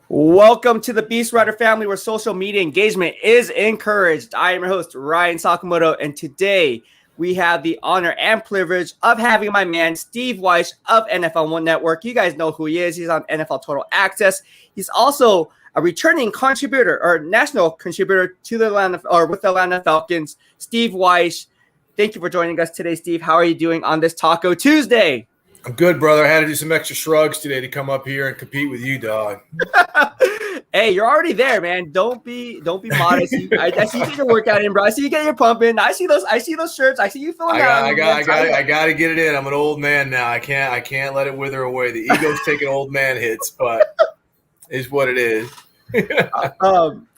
Welcome to the BEASTwriter Family, where social media engagement is encouraged. I am your host, Ryan Sakamoto, and today we have the honor and privilege of having my man, Steve Wyche of NFL Network. You guys know who he is. He's on NFL Total Access. He's also a returning contributor or national contributor to the Atlanta Falcons. Steve Wyche, thank you for joining us today, Steve. How are you doing on this Taco Tuesday? I'm good, brother. I had to do some extra shrugs today to come up here and compete with you, dog. Hey, you're already there, man. Don't be modest. I see you get your workout in, bro. I see you get your pumping. I see those shirts. I see you filling out. I got to get it in. I'm an old man now. I can't let it wither away. The ego's taking old man hits, but it's what it is.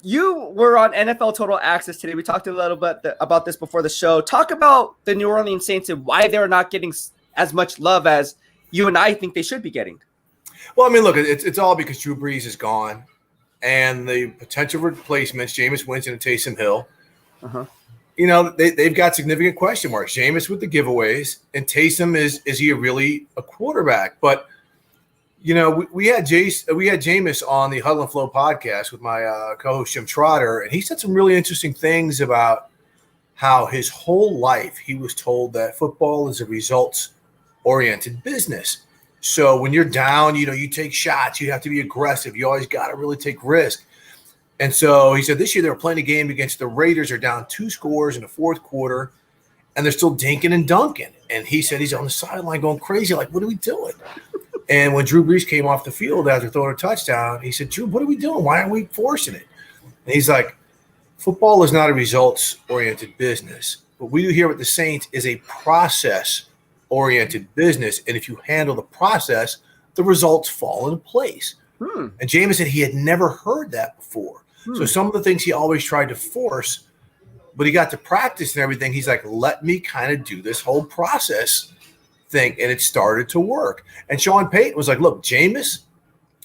You were on NFL Total Access today. We talked a little bit about this before the show. Talk about the New Orleans Saints and why they're not getting as much love as you and I think they should be getting. Well, I mean, look, it's all because Drew Brees is gone, and the potential replacements, Jameis Winston and Taysom Hill. You know, they've got significant question marks. Jameis with the giveaways, and Taysom is he really a quarterback? But you know, we had Jameis on the Huddle and Flow podcast with my co-host Jim Trotter, and he said some really interesting things about how his whole life he was told that football is a results-oriented business. So when you're down, you know, you take shots, you have to be aggressive. You always got to really take risk. And so he said this year they were playing a game against the Raiders. They're down 2 scores in the fourth quarter, and they're still dinking and dunking. And he said he's on the sideline going crazy, like, what are we doing? And when Drew Brees came off the field after throwing a touchdown, he said, Drew, what are we doing? Why aren't we forcing it? And he's like, football is not a results-oriented business. What we do here with the Saints is a process-oriented business. And if you handle the process, the results fall into place. And Jameis said he had never heard that before. So some of the things he always tried to force, but he got to practice and everything. He's like, let me kind of do this whole process thing. And it started to work. And Sean Payton was like, look, Jameis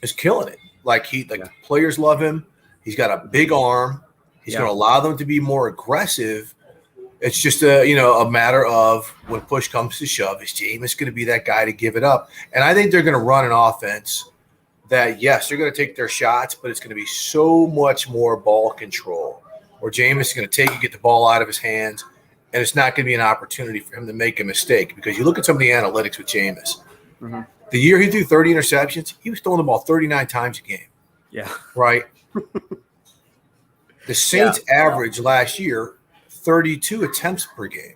is killing it. The players love him. He's got a big arm. He's going to allow them to be more aggressive. It's just a matter of when push comes to shove, is Jameis going to be that guy to give it up? And I think they're going to run an offense that, yes, they're going to take their shots, but it's going to be so much more ball control, where Jameis is going to take and get the ball out of his hands, and it's not going to be an opportunity for him to make a mistake. Because you look at some of the analytics with Jameis. The year he threw 30 interceptions, he was throwing the ball 39 times a game. Yeah. Right? The Saints average last year 32 attempts per game.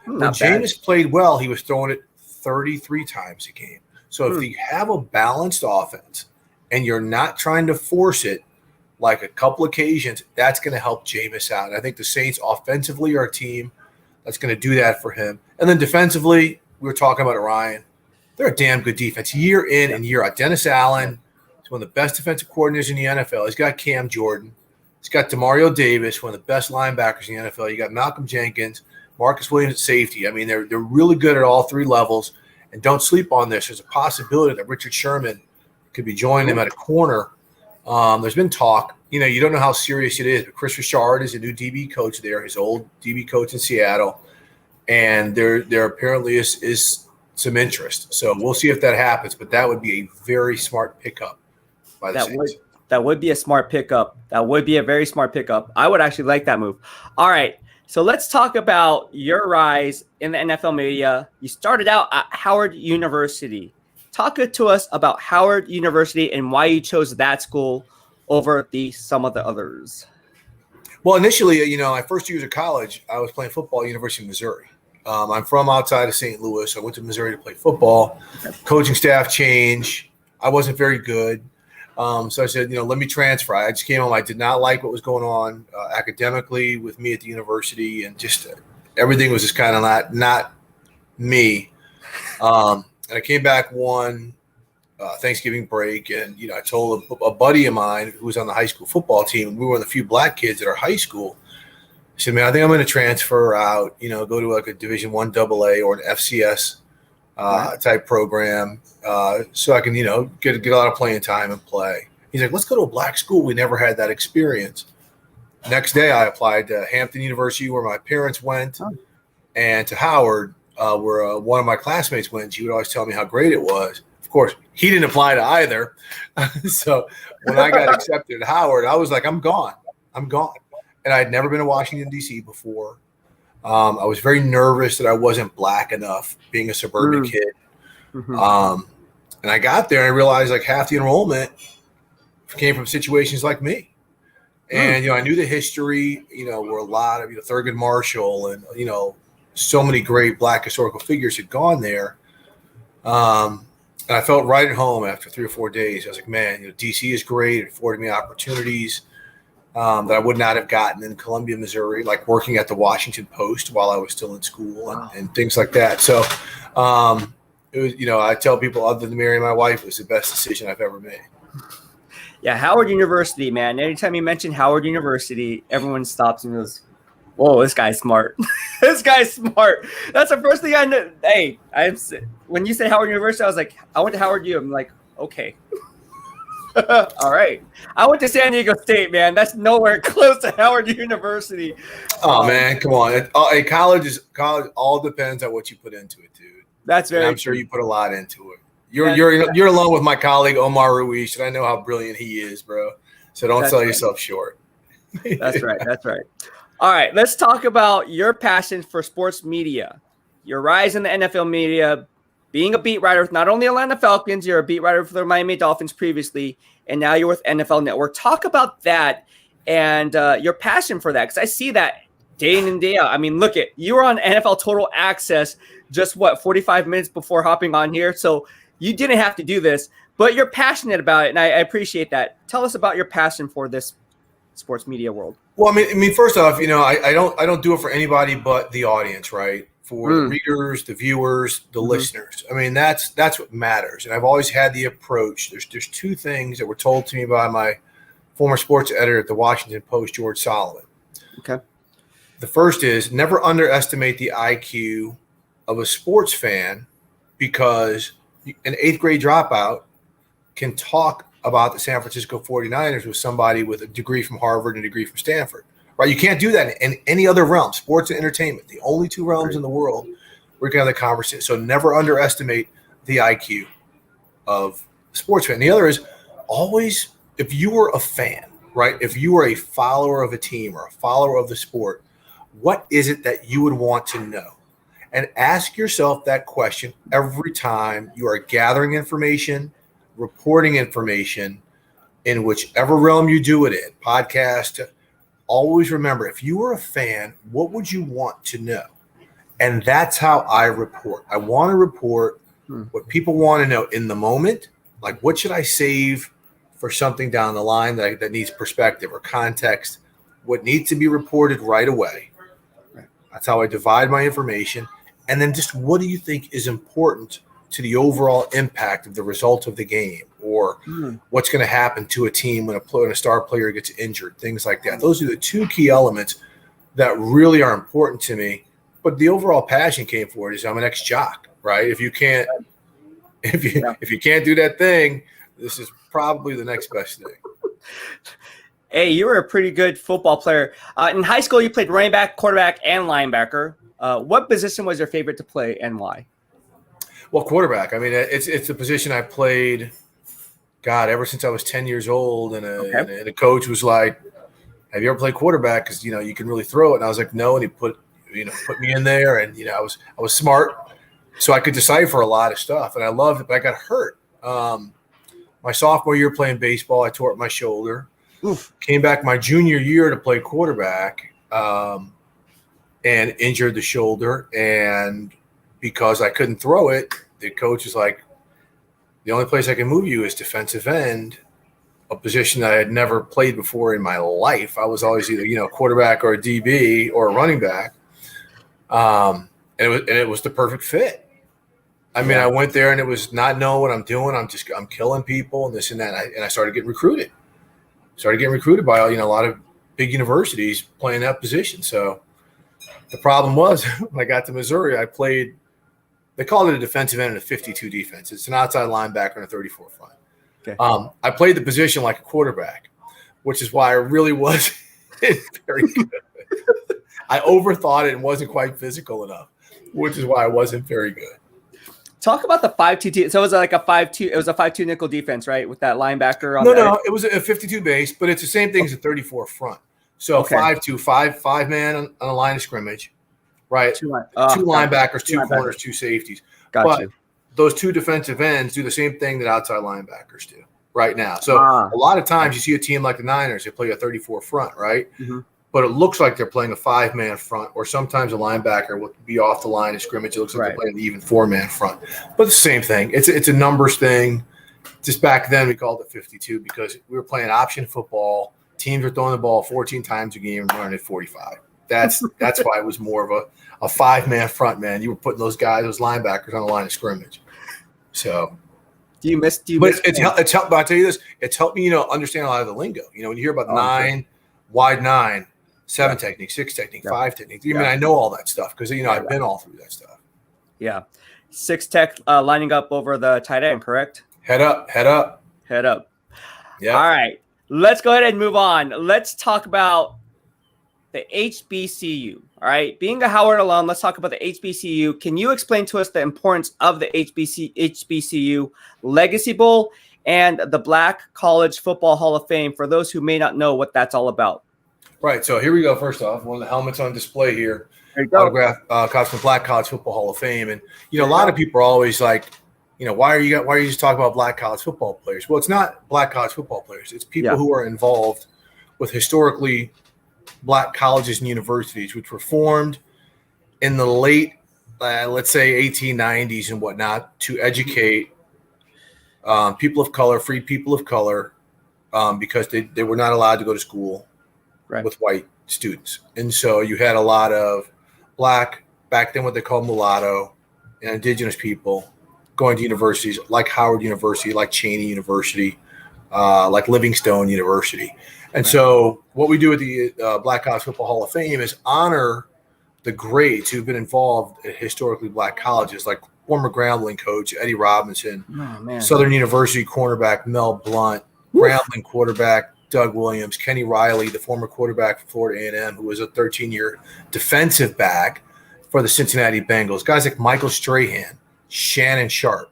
When Jameis played well, he was throwing it 33 times a game. So if you have a balanced offense and you're not trying to force it like a couple occasions, that's going to help Jameis out. And I think the Saints offensively are a team that's going to do that for him. And then defensively, we were talking about it, Ryan. They're a damn good defense year in and year out. Dennis Allen is one of the best defensive coordinators in the NFL. He's got Cam Jordan. He's got Demario Davis, one of the best linebackers in the NFL. You got Malcolm Jenkins, Marcus Williams at safety. I mean, they're really good at all 3 levels. And don't sleep on this. There's a possibility that Richard Sherman could be joining them at a corner. There's been talk. You know, you don't know how serious it is, but Chris Richard is a new DB coach there, his old DB coach in Seattle. And there apparently is some interest. So we'll see if that happens. But that would be a very smart pickup by the Saints. That would be a smart pickup. That would be a very smart pickup. I would actually like that move. All right. So let's talk about your rise in the NFL media. You started out at Howard University. Talk to us about Howard University and why you chose that school over some of the others. Well, initially, my first years of college, I was playing football at University of Missouri. I'm from outside of St. Louis. I went to Missouri to play football. Coaching staff change. I wasn't very good. So I said, let me transfer. I just came home. I did not like what was going on academically with me at the university, and just everything was just kind of not me. And I came back one Thanksgiving break, and I told a buddy of mine who was on the high school football team. We were one of the few black kids at our high school. I said, man, I think I'm going to transfer out. Go to like a Division I AA or an FCS type program, so I can, get a lot of playing time and play. He's like, let's go to a black school. We never had that experience. Next day, I applied to Hampton University, where my parents went, and to Howard, where one of my classmates went. She would always tell me how great it was. Of course, he didn't apply to either. So when I got accepted at Howard, I was like, I'm gone. And I had never been to Washington, D.C. before. I was very nervous that I wasn't black enough, being a suburban kid. Mm-hmm. And I got there and I realized like half the enrollment came from situations like me. And, I knew the history, where a lot of, Thurgood Marshall and, so many great black historical figures had gone there. And I felt right at home after 3 or 4 days. I was like, man, DC is great. It afforded me opportunities that I would not have gotten in Columbia, Missouri, like working at the Washington Post while I was still in school and things like that. So it was, I tell people other than marrying my wife, it was the best decision I've ever made. Yeah, Howard University, man. Anytime you mention Howard University, everyone stops and goes, whoa, this guy's smart. This guy's smart. That's the first thing I knew. Hey, when you say Howard University, I was like, I went to Howard U. I'm like, okay. All right. I went to San Diego State, man. That's nowhere close to Howard University. Oh, man, come on. College all depends on what you put into it, dude. That's very I'm sure you put a lot into it. You're along with my colleague Omar Ruiz, and I know how brilliant he is, bro. So don't sell yourself short. That's right. All right, let's talk about your passion for sports media, your rise in the NFL media, being a beat writer with not only Atlanta Falcons, you're a beat writer for the Miami Dolphins previously, and now you're with NFL Network. Talk about that and your passion for that, because I see that day in and day out. I mean, look you were on NFL Total Access just 45 minutes before hopping on here, so you didn't have to do this, but you're passionate about it, and I appreciate that. Tell us about your passion for this sports media world. Well, I mean, first off, I don't do it for anybody but the audience, right? For the readers, the viewers, the listeners. I mean, that's what matters. And I've always had the approach. There's 2 things that were told to me by my former sports editor at the Washington Post, George Solomon. Okay. The first is never underestimate the IQ of a sports fan, because an 8th grade dropout can talk about the San Francisco 49ers with somebody with a degree from Harvard and a degree from Stanford, right? You can't do that in any other realm, sports and entertainment, the only 2 realms in the world where you can have the conversation. So never underestimate the IQ of a sports fan. The other is always, if you were a fan, right? If you were a follower of a team or a follower of the sport, what is it that you would want to know? And ask yourself that question every time you are gathering information, reporting information in whichever realm you do it in, podcast. Always remember, if you were a fan, what would you want to know? And that's how I report. I want to report what people want to know in the moment. Like, what should I save for something down the line that needs perspective or context? What needs to be reported right away? That's how I divide my information. And then just what do you think is important to the overall impact of the result of the game, or what's going to happen to a team when a star player gets injured, things like that. Those are the 2 key elements that really are important to me. But the overall passion came for it is I'm an ex-jock, right? If you can't do that thing, this is probably the next best thing. Hey, you were a pretty good football player. In high school, you played running back, quarterback, and linebacker. What position was your favorite to play and why? Well, quarterback. I mean, it's the position I played, ever since I was 10 years old. And a coach was like, have you ever played quarterback? Because, you can really throw it. And I was like, no. And he put me in there. And, I was smart. So I could decipher a lot of stuff. And I loved it, but I got hurt. My sophomore year playing baseball, I tore up my shoulder. Oof. Came back my junior year to play quarterback and injured the shoulder. And because I couldn't throw it, the coach was like, the only place I can move you is defensive end, a position that I had never played before in my life. I was always either, quarterback or a DB or a running back. And it was the perfect fit. I mean, I went there and it was not knowing what I'm doing. I'm killing people and this and that. And I started getting recruited. By a lot of big universities playing that position. So the problem was when I got to Missouri, I played. They called it a defensive end in a 52 defense. It's an outside linebacker and a 34 front. Okay. I played the position like a quarterback, which is why I really wasn't very good. I overthought it and wasn't quite physical enough, which is why I wasn't very good. Talk about the 5-2. So it was like a 5-2. It was a 5-2 nickel defense, right? With that linebacker on No, it was a 52 base, but it's the same thing as a 34 front. So 5-2, five man on a line of scrimmage, right? Two linebackers, two corners, two safeties. But those two defensive ends do the same thing that outside linebackers do right now. So a lot of times you see a team like the Niners, they play a 34 front, right? Mm-hmm. But it looks like they're playing a 5-man front, or sometimes a linebacker will be off the line of scrimmage. It looks like they're playing an even 4-man front. But it's the same thing. It's a numbers thing. Just back then we called it 52 because we were playing option football. Teams were throwing the ball 14 times a game and running at 45. That's why it was more of a 5-man front, man. You were putting those linebackers on the line of scrimmage. So it's helped. But I'll tell you this, it's helped me, understand a lot of the lingo. When you hear about wide 9, 7 technique, 6 technique, 5 technique. I know all that stuff because I've been all through that stuff. Yeah. 6 tech lining up over the tight end, correct? Head up. Yeah. All right. Let's go ahead and move on. Let's talk about the HBCU. All right. Being a Howard alum, let's talk about the HBCU. Can you explain to us the importance of the HBCU Legacy Bowl and the Black College Football Hall of Fame for those who may not know what that's all about? Right. So here we go. First off, one of the helmets on display here. There you go. Autograph comes from Black College Football Hall of Fame. And, a lot of people are always like, why are you just talking about Black college football players? Well, it's not Black college football players. It's people who are involved with historically Black colleges and universities, which were formed in the late, let's say, 1890s and whatnot to educate people of color, free people of color, because they were not allowed to go to school with white students. And so you had a lot of Black, back then what they called mulatto, and indigenous people going to universities like Howard University, like Cheney University, like Livingstone University. And so what we do at the Black College Football Hall of Fame is honor the greats who've been involved at historically Black colleges, like former Grambling coach Eddie Robinson, Southern University cornerback Mel Blount, Grambling quarterback Doug Williams, Kenny Riley, the former quarterback for Florida A&M, who was a 13-year defensive back for the Cincinnati Bengals. Guys like Michael Strahan, Shannon Sharp.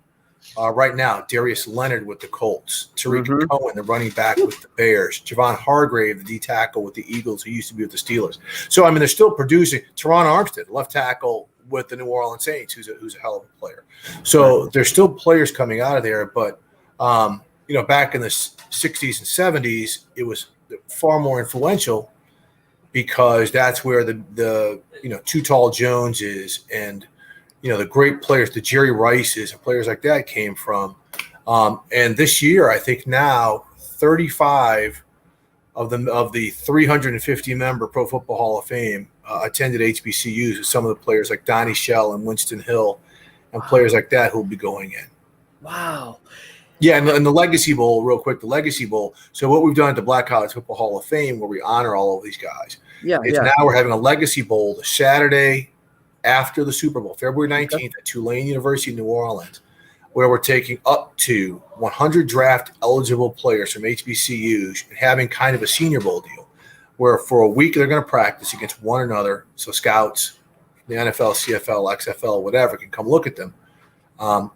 Right now, Darius Leonard with the Colts, Tariq Cohen, the running back with the Bears, Javon Hargrave, the D tackle with the Eagles, who used to be with the Steelers. So, they're still producing. Teron Armstead, left tackle with the New Orleans Saints, who's a hell of a player. So there's still players coming out of there, but back in the 60s and 70s, it was far more influential because that's where the Too Tall Jones is and the great players, the Jerry Rices and players like that came from. And this year, I think now 35 of the 350 member Pro Football Hall of Fame attended HBCUs with some of the players like Donnie Shell and Winston Hill and players like that who will be going in. Wow. Yeah, and the Legacy Bowl, real quick, the Legacy Bowl. So what we've done at the Black College Football Hall of Fame, where we honor all of these guys, now we're having a Legacy Bowl the Saturday after the Super Bowl, February 19th at Tulane University, New Orleans, where we're taking up to 100 draft eligible players from HBCUs and having kind of a Senior Bowl deal, where for a week they're going to practice against one another. So scouts, the NFL, CFL, XFL, whatever, can come look at them.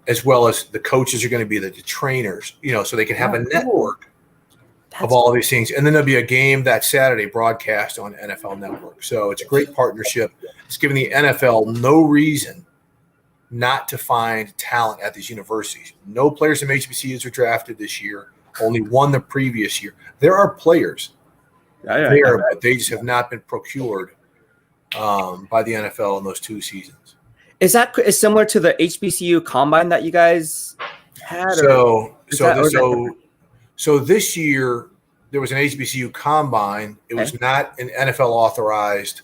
As well as the coaches are going to be the trainers, so they can have a network of all of these things. And then there'll be a game that Saturday broadcast on NFL Network. So it's a great partnership. It's giving the NFL no reason not to find talent at these universities. No players from HBCUs are drafted this year, only one the previous year. There are players there, but they just have not been procured by the NFL in those 2 seasons. Is that similar to the HBCU Combine that you guys had? So this year there was an HBCU Combine. It was not an NFL authorized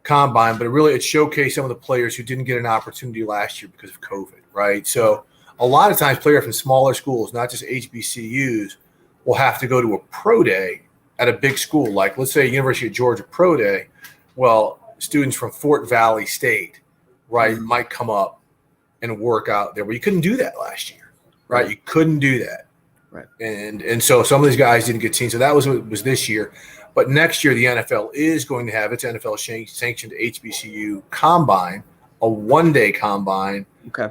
Combine, but it showcased some of the players who didn't get an opportunity last year because of COVID, right? So a lot of times players from smaller schools, not just HBCUs, will have to go to a pro day at a big school, like let's say University of Georgia pro day. Well, students from Fort Valley State, right, might come up and work out there. But you couldn't do that last year, right? You couldn't do that. Right. And so some of these guys didn't get seen. So that was what was this year. But next year, the NFL is going to have its NFL-sanctioned HBCU Combine, a one-day combine Okay.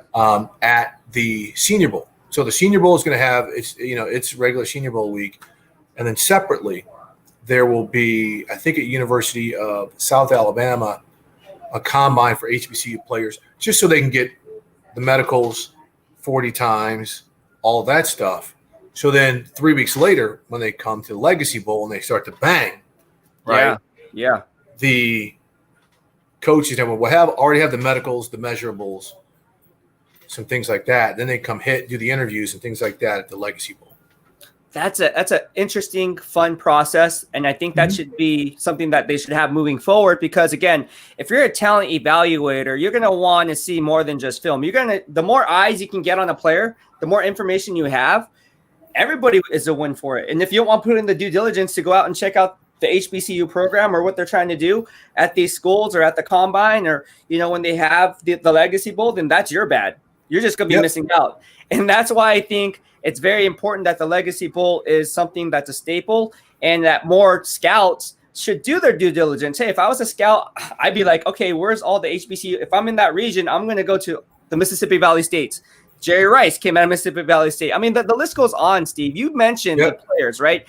At the Senior Bowl. So the Senior Bowl is going to have its regular Senior Bowl week, and then separately there will be, I think, at University of South Alabama, a combine for HBCU players, just so they can get the medicals 40 times, all of that stuff. So then 3 weeks later, when they come to the Legacy Bowl and they start to bang, right? Yeah. The coaches will already have the medicals, the measurables, some things like that. Then they come do the interviews and things like that at the Legacy Bowl. That's an interesting, fun process, and I think that should be something that they should have moving forward. Because again, if you're a talent evaluator, you're going to want to see more than just film. The more eyes you can get on a player, the more information you have. Everybody is a win for it. And if you don't want to put in the due diligence to go out and check out the HBCU program or what they're trying to do at these schools or at the combine, or when they have the Legacy Bowl, then that's your bad. You're just going to be missing out. And that's why I think it's very important that the Legacy Bowl is something that's a staple, and that more scouts should do their due diligence. Hey, if I was a scout, I'd be like, okay, where's all the HBCU? If I'm in that region, I'm going to go to the Mississippi Valley States. Jerry Rice came out of Mississippi Valley State. I mean, the list goes on, Steve. You mentioned the players, right?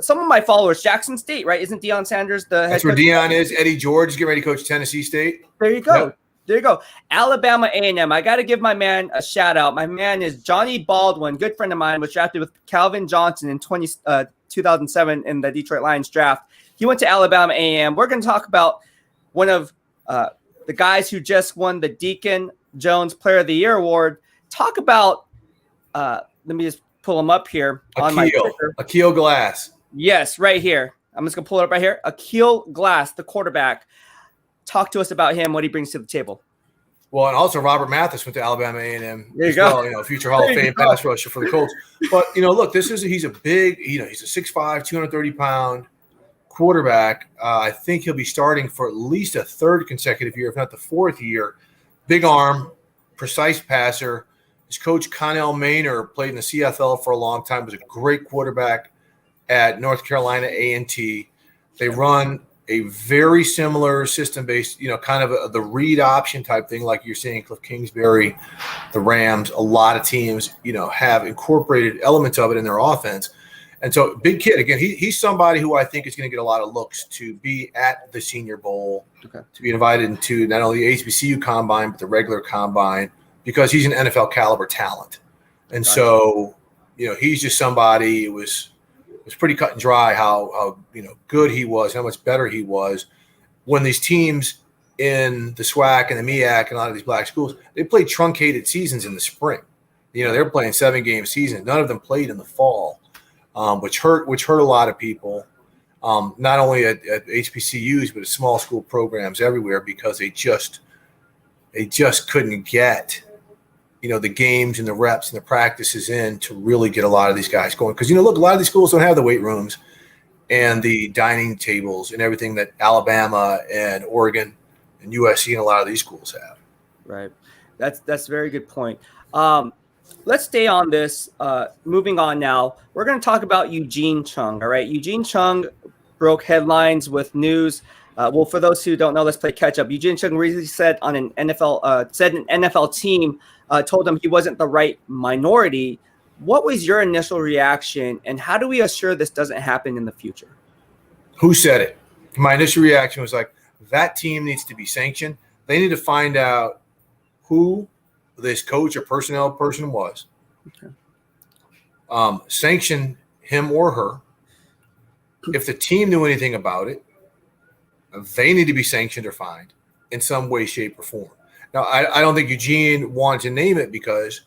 Some of my followers, Jackson State, right? Isn't Deion Sanders the head coach? That's where Deion is. Eddie George is getting ready to coach Tennessee State. There you go. Yep. There you go. Alabama A&M. I got to give my man a shout out. My man is Johnny Baldwin, good friend of mine, was drafted with Calvin Johnson in 2007 in the Detroit Lions draft. He went to Alabama A&M. We're going to talk about one of the guys who just won the Deacon Jones Player of the Year award. Talk about, let me just pull him up here. Akil Glass. Yes, right here. I'm just going to pull it up right here. Akil Glass, the quarterback. Talk to us about him, what he brings to the table. Well, and also Robert Mathis went to Alabama A&M. There you go. Well, future Hall of Fame pass rusher for the Colts. But, look, he's a big, he's a 6'5", 230-pound quarterback. I think he'll be starting for at least a third consecutive year, if not the fourth year. Big arm, precise passer. His coach, Connell Maynor, played in the CFL for a long time, was a great quarterback at North Carolina A&T. They run a very similar system-based, kind of the read option type thing, like you're seeing Cliff Kingsbury, the Rams. A lot of teams, have incorporated elements of it in their offense. And so, big kid. Again, he's somebody who I think is going to get a lot of looks to be at the Senior Bowl, to be invited into not only the HBCU Combine but the regular Combine, because he's an NFL caliber talent. And so, he's just somebody who was pretty cut and dry how good he was, how much better he was when these teams in the SWAC and the MEAC and a lot of these black schools, they played truncated seasons in the spring. They're playing 7-game seasons. None of them played in the fall, which hurt a lot of people, not only at HBCUs but at small school programs everywhere, because they just couldn't get the games and the reps and the practices in to really get a lot of these guys going. Because, look, a lot of these schools don't have the weight rooms and the dining tables and everything that Alabama and Oregon and USC and a lot of these schools have. Right. That's a very good point. Let's stay on this. Moving on now, we're going to talk about Eugene Chung. All right. Eugene Chung broke headlines with news. Well, for those who don't know, let's play catch up. Eugene Chung recently said an NFL team told him he wasn't the right minority. What was your initial reaction, and how do we assure this doesn't happen in the future? Who said it? My initial reaction was like, that team needs to be sanctioned. They need to find out who this coach or personnel person was. Okay. Sanction him or her. If the team knew anything about it, they need to be sanctioned or fined in some way, shape, or form. Now, I don't think Eugene wanted to name it because,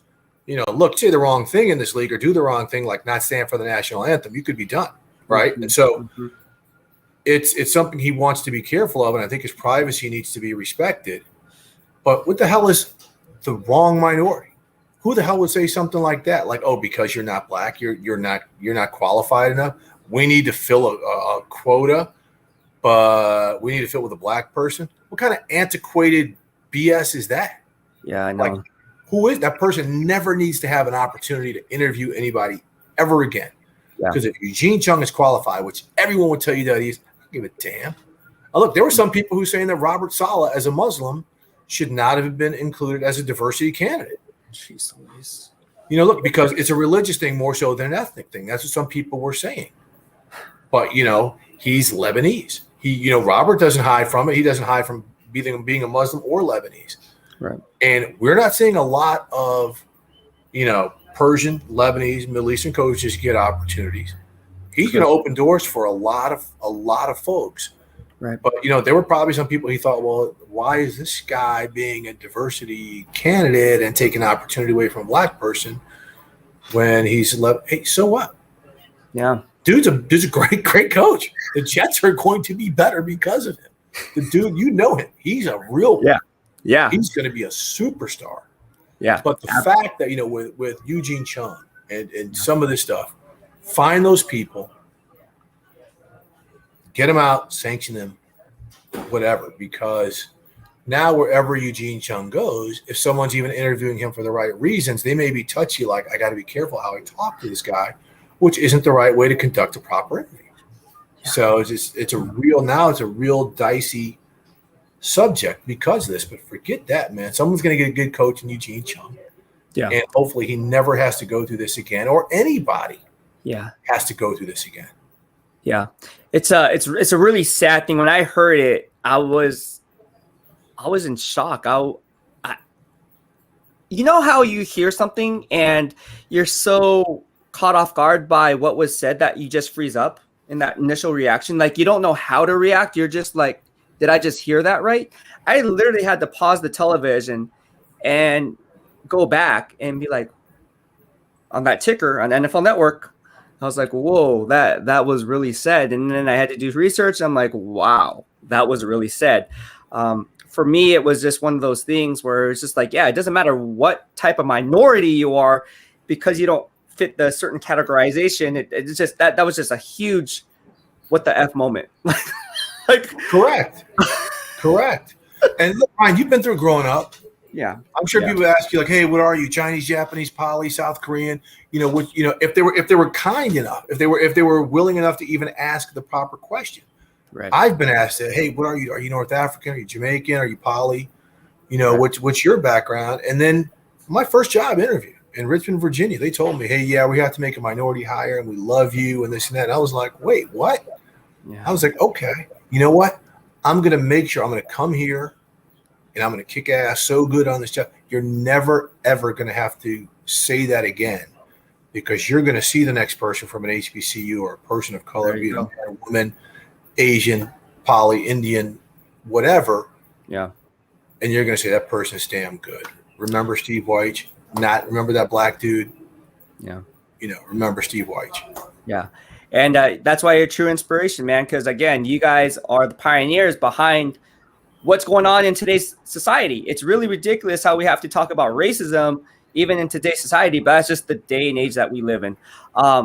look, say the wrong thing in this league or do the wrong thing, like not stand for the national anthem, you could be done, right? Mm-hmm. And so it's something he wants to be careful of, and I think his privacy needs to be respected. But what the hell is the wrong minority? Who the hell would say something like that? Like, oh, because you're not black, you're not qualified enough. We need to fill a quota, but we need to fill with a black person. What kind of antiquated BS is that? Yeah, I know. Like, who is that person? Never needs to have an opportunity to interview anybody ever again. Because if Eugene Chung is qualified, which everyone would tell you that he is, I don't give a damn. Now, look, there were some people who saying that Robert Saleh, as a Muslim, should not have been included as a diversity candidate. Jeez Louise. Look, because it's a religious thing more so than an ethnic thing. That's what some people were saying. But, he's Lebanese. Robert doesn't hide from it. He doesn't hide from being a Muslim or Lebanese. Right. And we're not seeing a lot of, Persian, Lebanese, Middle Eastern coaches get opportunities. He's going to open doors for a lot of folks. Right. But, there were probably some people he thought, well, why is this guy being a diversity candidate and taking an opportunity away from a black person when he's hey, so what? Yeah. Dude's a great coach. The Jets are going to be better because of him. The dude, him. He's a real one. Yeah. He's going to be a superstar. Yeah. But the fact that, with Eugene Chung and some of this stuff, find those people, get them out, sanction them, whatever, because now wherever Eugene Chung goes, if someone's even interviewing him for the right reasons, they may be touchy, like, I got to be careful how I talk to this guy, which isn't the right way to conduct a proper interview. Yeah. So it's a real dicey subject because of this, but forget that, man. Someone's going to get a good coach in Eugene Chung. Yeah. And hopefully he never has to go through this again, or anybody has to go through this again. Yeah. It's a really sad thing. When I heard it, I was in shock. You know how you hear something and you're so caught off guard by what was said that you just freeze up in that initial reaction. Like, you don't know how to react. You're just like, did I just hear that right? I literally had to pause the television and go back and be like, on that ticker on NFL Network, I was like, whoa, that was really said. And then I had to do research. I'm like, wow, that was really said. For me, it was just one of those things where it's just like, yeah, it doesn't matter what type of minority you are, because you don't fit the certain categorization. It's just that was just a huge what the F moment. Like, correct. And look, Ryan, you've been through growing up. Yeah, I'm sure people ask you, like, hey, what are you? Chinese, Japanese, Pali, South Korean? If they were kind enough, if they were willing enough to even ask the proper question. Right. I've been asked that, hey, what are you? Are you North African? Are you Jamaican? Are you Pali? What's your background? And then my first job interview in Richmond, Virginia, they told me, hey, yeah, we have to make a minority hire and we love you and this and that. And I was like, wait, what? Yeah. I was like, okay, you know what? I'm going to make sure I'm going to come here and I'm going to kick ass so good on this job. You're never, ever going to have to say that again, because you're going to see the next person from an HBCU or a person of color, be it a woman, Asian, Poly, Indian, whatever. Yeah. And you're going to say that person's damn good. Remember Steve Wyche? Not remember that black dude. Yeah. Remember Steve Wyche. Yeah. And that's why you're a true inspiration, man. Because again, you guys are the pioneers behind what's going on in today's society. It's really ridiculous how we have to talk about racism even in today's society, but that's just the day and age that we live in,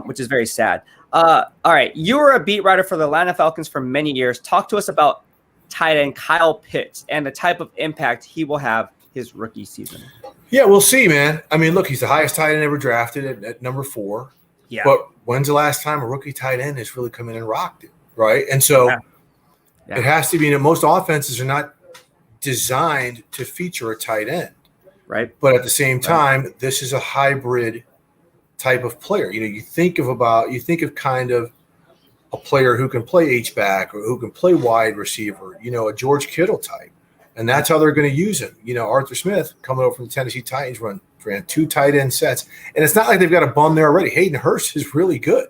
which is very sad. All right. You were a beat writer for the Atlanta Falcons for many years. Talk to us about tight end Kyle Pitts and the type of impact he will have his rookie season. Yeah, we'll see, man. I mean, look, he's the highest tight end ever drafted at number 4. Yeah. But when's the last time a rookie tight end has really come in and rocked it, right? And so it has to be, most offenses are not designed to feature a tight end. Right. But at the same time, this is a hybrid type of player. You think of kind of a player who can play H-back or who can play wide receiver, a George Kittle type. And that's how they're going to use him. Arthur Smith, coming over from the Tennessee Titans, ran 2 tight end sets. And it's not like they've got a bum there already. Hayden Hurst is really good,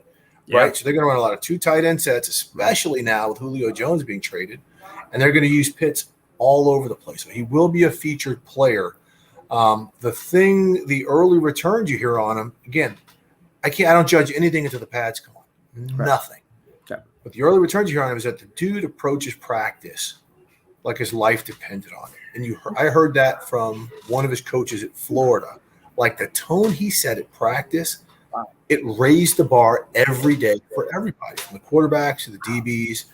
right? So they're going to run a lot of 2 tight end sets, especially now with Julio Jones being traded. And they're going to use Pitts all over the place. So he will be a featured player. The early returns you hear on him, again, I don't judge anything until the pads come on. Nothing. Okay. But the early returns you hear on him is that the dude approaches practice like his life depended on it. And I heard that from one of his coaches at Florida. Like the tone he set at practice, it raised the bar every day for everybody, from the quarterbacks to the DBs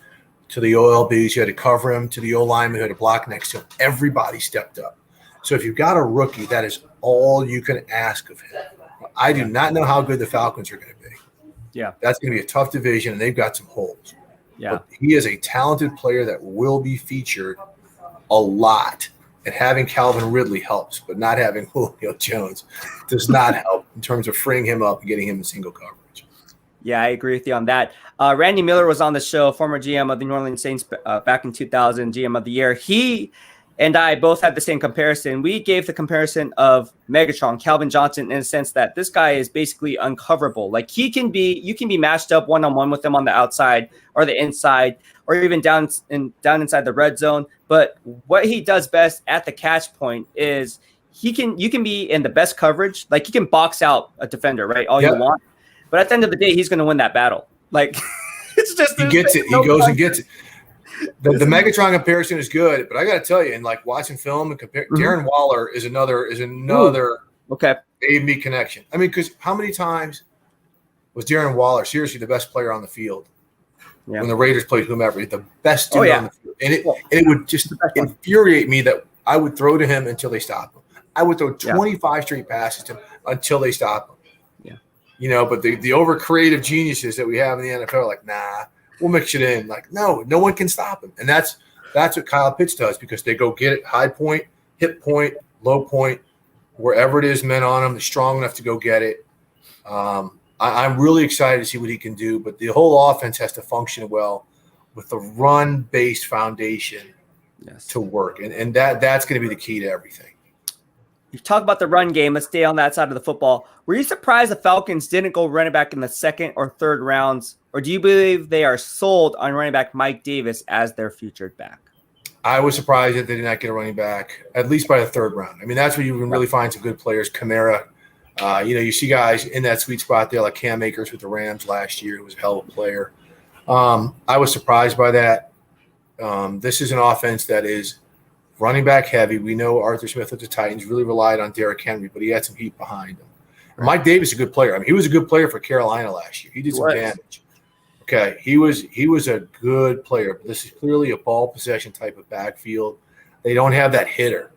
to the OLBs. You had to cover him, to the O-lineman who had to block next to him. Everybody stepped up. So if you've got a rookie, that is all you can ask of him. I do not know how good the Falcons are going to be. Yeah. That's going to be a tough division, and they've got some holes. Yeah. But he is a talented player that will be featured a lot and having Calvin Ridley helps, but not having Julio Jones does not help in terms of freeing him up and getting him in single coverage. Yeah, I agree with you on that. Randy Miller was on the show, former GM of the New Orleans Saints back in 2000, GM of the year. He and I both had the same comparison. We gave the comparison of Megatron, Calvin Johnson, in a sense that this guy is basically uncoverable. Like you can be matched up one-on-one with him on the outside or the inside, or even down inside the red zone. But what he does best at the catch point is you can be in the best coverage. Like he can box out a defender, right? All you want. But at the end of the day, he's going to win that battle. Like it's just he gets it. He goes and gets it. The Megatron comparison is good, but I got to tell you, in like watching film and compare, Darren Waller is another A&B connection. I mean, because how many times was Darren Waller seriously the best player on the field when the Raiders played whomever, the best dude on the field, and it would just infuriate me that I would throw to him until they stop him. I would throw 25 straight passes to him until they stop him. But the over creative geniuses that we have in the NFL are like, nah. We'll mix it in. Like, no one can stop him. And that's what Kyle Pitts does, because they go get it, high point, hip point, low point, wherever it is, men on him. They're strong enough to go get it. I'm really excited to see what he can do, but the whole offense has to function well with the run-based foundation to work. And that's going to be the key to everything. You talk about the run game. Let's stay on that side of the football. Were you surprised the Falcons didn't go running back in the second or third rounds, or do you believe they are sold on running back Mike Davis as their future back? I was surprised that they did not get a running back, at least by the third round. I mean, that's where you can really find some good players. Kamara, you see guys in that sweet spot there, like Cam Akers with the Rams last year, who was a hell of a player. I was surprised by that. This is an offense that is running back heavy. We know Arthur Smith with the Titans really relied on Derrick Henry, but he had some heat behind him. Right. Mike Davis is a good player. I mean, he was a good player for Carolina last year. He did some damage. Okay, he was a good player, but this is clearly a ball possession type of backfield. They don't have that hitter.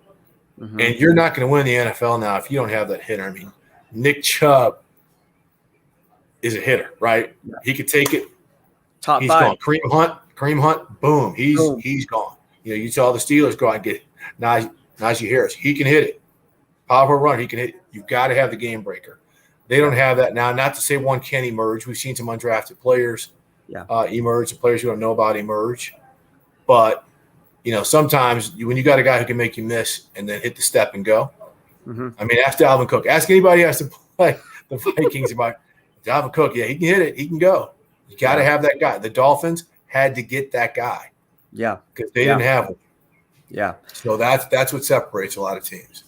Mm-hmm. And you're not going to win the NFL now if you don't have that hitter. I mean, Nick Chubb is a hitter, right? Yeah. He could take it. Top he's five. Gone. Kareem Hunt, boom, he's gone. You saw the Steelers go out and get Najee Harris. He can hit it. Powerful run, he can hit it. You've got to have the game breaker. They don't have that now. Not to say one can emerge. We've seen some undrafted players emerge, and players who don't know about emerge. But, sometimes when you got a guy who can make you miss and then hit the step and go. Mm-hmm. I mean, ask Dalvin Cook. Ask anybody who has to play the Vikings about Dalvin Cook. Yeah, he can hit it. He can go. You got to have that guy. The Dolphins had to get that guy. Yeah. Because they didn't have one. Yeah. So that's what separates a lot of teams.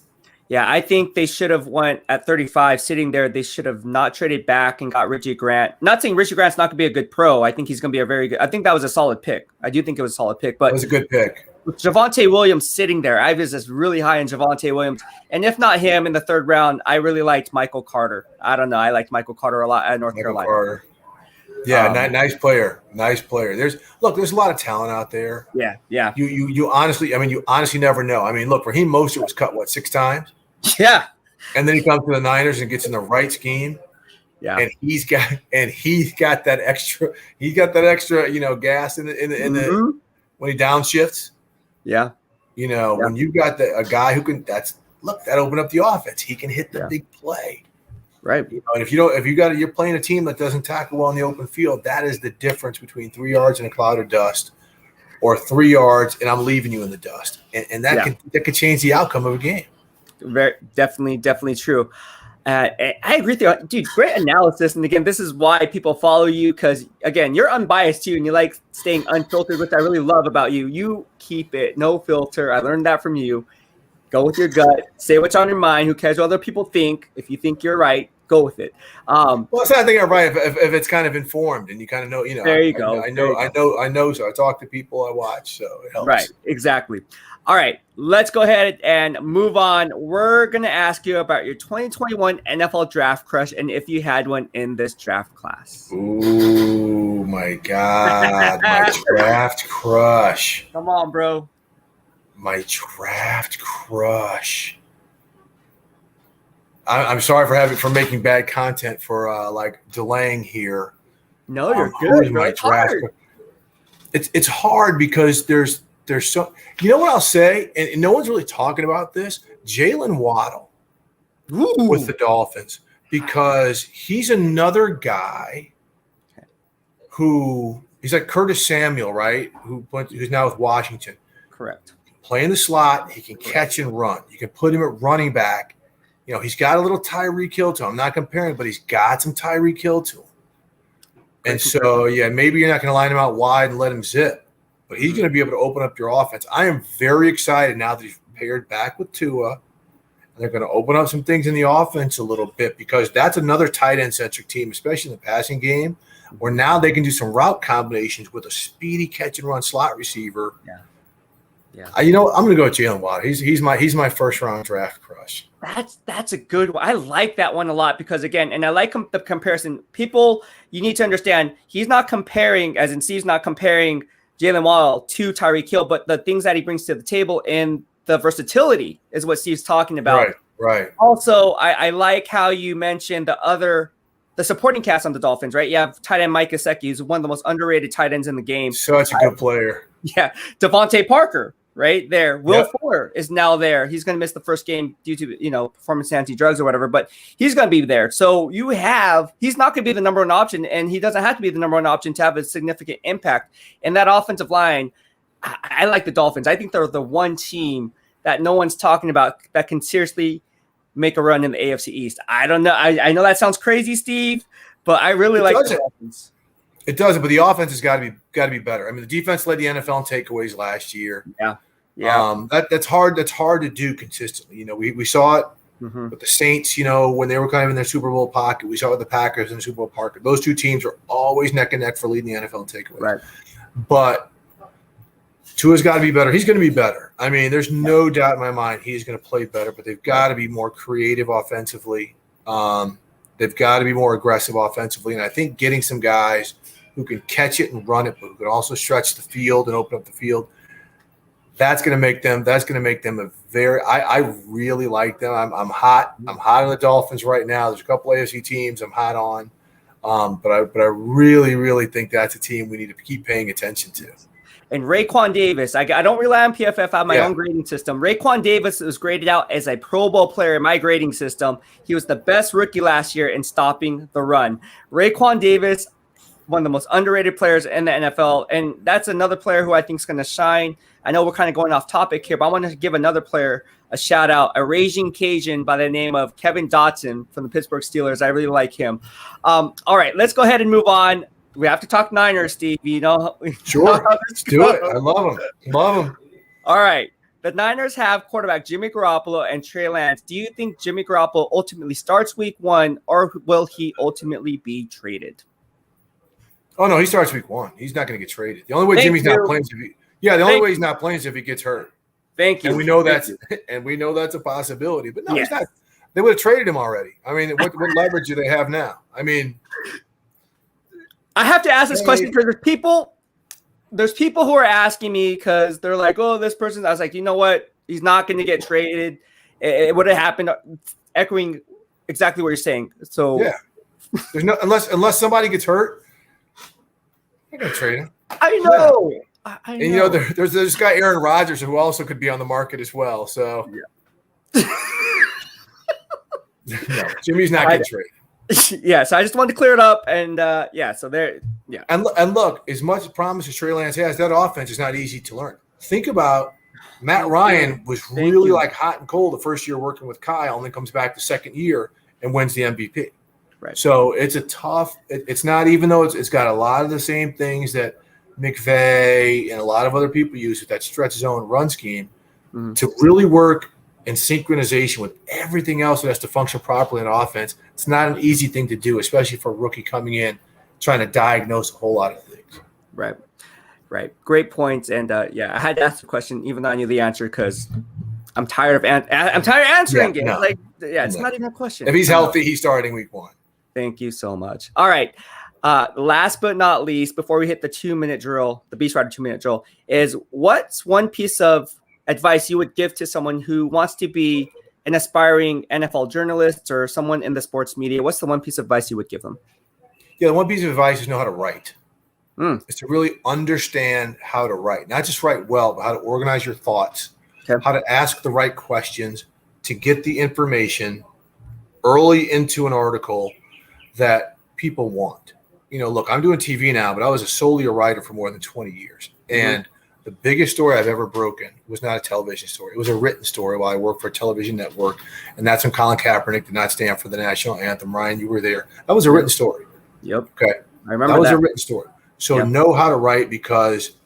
Yeah, I think they should have went at 35, sitting there. They should have not traded back and got Richie Grant. Not saying Richie Grant's not going to be a good pro. I think he's going to be a very good – I think that was a solid pick. I do think it was a solid pick. But it was a good pick. With Javonte Williams sitting there, I was just really high in Javonte Williams. And if not him in the third round, I really liked Michael Carter. I don't know. I liked Michael Carter a lot at North Carolina. Carter. Yeah, nice player. Nice player. There's a lot of talent out there. Yeah, yeah. You honestly never know. I mean, look, Raheem Mostert was cut 6 times? Yeah. And then he comes to the Niners and gets in the right scheme. Yeah. And he's got that extra gas in the when he downshifts. Yeah. When you got a guy who can that opened up the offense. He can hit the big play. Right. And you're playing a team that doesn't tackle well in the open field, that is the difference between 3 yards in a cloud of dust or 3 yards and I'm leaving you in the dust. And that could change the outcome of a game. Very definitely true. I agree with you, dude. Great analysis, and again, this is why people follow you, because again, you're unbiased too, and you like staying unfiltered, which I really love about you. You keep it no filter. I learned that from you. Go with your gut. Say what's on your mind. Who cares what other people think? If you think you're right, go with it. Well, it's not thinking I'm right if it's kind of informed and you kind of know. There you go. I know. So I talk to people, I watch, so it helps. Right. Exactly. All right, let's go ahead and move on. We're going to ask you about your 2021 NFL draft crush and if you had one in this draft class. Ooh, my God. My draft crush. Come on, bro. My draft crush. I'm sorry for making bad content for delaying here. No, you're good. My draft. It's hard because there's there's so, you know what I'll say, and no one's really talking about this, Jalen Waddle with the Dolphins, because he's another guy who he's like Curtis Samuel, right? Who's now with Washington. Correct. Play in the slot, he can catch and run. You can put him at running back. You know, he's got a little Tyreek Hill to him. I'm not comparing, but he's got some Tyreek Hill to him. And so, yeah, maybe you're not going to line him out wide and let him zip, but he's going to be able to open up your offense. I am very excited now that he's paired back with Tua. They're going to open up some things in the offense a little bit, because that's another tight end centric team, especially in the passing game, where now they can do some route combinations with a speedy catch and run slot receiver. Yeah. You know, I'm going to go with Jalen Waddle. He's my first round draft crush. That's a good one. I like that one a lot, because again, and I like the comparison. People, you need to understand, he's not comparing, as in Steve's not comparing Jalen Waddle to Tyreek Hill, but the things that he brings to the table and the versatility is what Steve's talking about. Right. Also, I like how you mentioned the supporting cast on the Dolphins, right? You have tight end Mike Gesicki, who's one of the most underrated tight ends in the game. Such a good player. Yeah. Devontae Parker, right there. Will Fuller is now there. He's going to miss the first game due to, performance enhancing drugs or whatever, but he's going to be there. So he's not going to be the number one option, and he doesn't have to be the number one option to have a significant impact. And that offensive line, I like the Dolphins. I think they're the one team that no one's talking about that can seriously make a run in the AFC East. I don't know. I know that sounds crazy, Steve, but I really like the Dolphins. It doesn't, but the offense has got to be better. I mean, the defense led the NFL in takeaways last year. Yeah. That's hard to do consistently. We saw it with the Saints, when they were kind of in their Super Bowl pocket. We saw it with the Packers in the Super Bowl pocket. Those two teams are always neck and neck for leading the NFL in takeaways. Right. But Tua's got to be better. He's going to be better. I mean, there's no doubt in my mind he's going to play better, but they've got to be more creative offensively. They've got to be more aggressive offensively. And I think getting some guys who can catch it and run it, but who can also stretch the field and open up the field, that's going to make them a very – I really like them. I'm hot. I'm hot on the Dolphins right now. There's a couple AFC teams I'm hot on. But I really, really think that's a team we need to keep paying attention to. And Raekwon Davis, I don't rely on PFF. I have my own grading system. Raekwon Davis was graded out as a Pro Bowl player in my grading system. He was the best rookie last year in stopping the run. Raekwon Davis, one of the most underrated players in the NFL, and that's another player who I think is going to shine. I know we're kind of going off topic here, but I want to give another player a shout out, a raging Cajun by the name of Kevin Dotson from the Pittsburgh Steelers. I really like him. All right, let's go ahead and move on. We have to talk Niners, Steve. Sure. Let's do it. I love them. All right. The Niners have quarterback Jimmy Garoppolo and Trey Lance. Do you think Jimmy Garoppolo ultimately starts week 1, or will he ultimately be traded? Oh, no, he starts week 1. He's not going to get traded. The only way Jimmy's not playing is if he's not playing is if he gets hurt. Thank you. And we know that's a possibility. But no, he's not. They would have traded him already. I mean, what leverage do they have now? I mean, I have to ask this question because there's people who are asking me because they're like, oh, this person. I was like, you know what? He's not going to get traded. It would have happened, echoing exactly what you're saying. So there's no unless somebody gets hurt, they're going to trade him. I know. I know. And there's this guy Aaron Rodgers who also could be on the market as well. So no, Jimmy's not getting traded. Yeah, so I just wanted to clear it up, and so there, yeah. And look, as much promise as Trey Lance has, that offense is not easy to learn. Think about Matt Ryan was really like hot and cold the first year working with Kyle, and then comes back the second year and wins the MVP. Right. So it's a tough. It's not, even though it's got a lot of the same things that McVay and a lot of other people use with that stretch zone run scheme to really work in synchronization with everything else that has to function properly in offense. It's not an easy thing to do, especially for a rookie coming in trying to diagnose a whole lot of things. Right. Great points. And I had to ask the question even though I knew the answer because I'm tired of answering it. No. It's not even a question. If he's healthy, he's starting week 1. Thank you so much. All right. Last but not least, before we hit the 2-minute drill, the BEASTwriter 2-minute drill, is what's one piece of advice you would give to someone who wants to be an aspiring NFL journalist or someone in the sports media? What's the one piece of advice you would give them? Yeah, the one piece of advice is know how to write. is to really understand how to write, not just write well, but how to organize your thoughts, how to ask the right questions to get the information early into an article that people want. Look, I'm doing TV now, but I was solely a writer for more than 20 years. And the biggest story I've ever broken was not a television story. It was a written story while I worked for a television network. And that's when Colin Kaepernick did not stand for the national anthem. Ryan, you were there. That was a written story. Yep. Okay. I remember that was a written story. So Yep. know how to write, because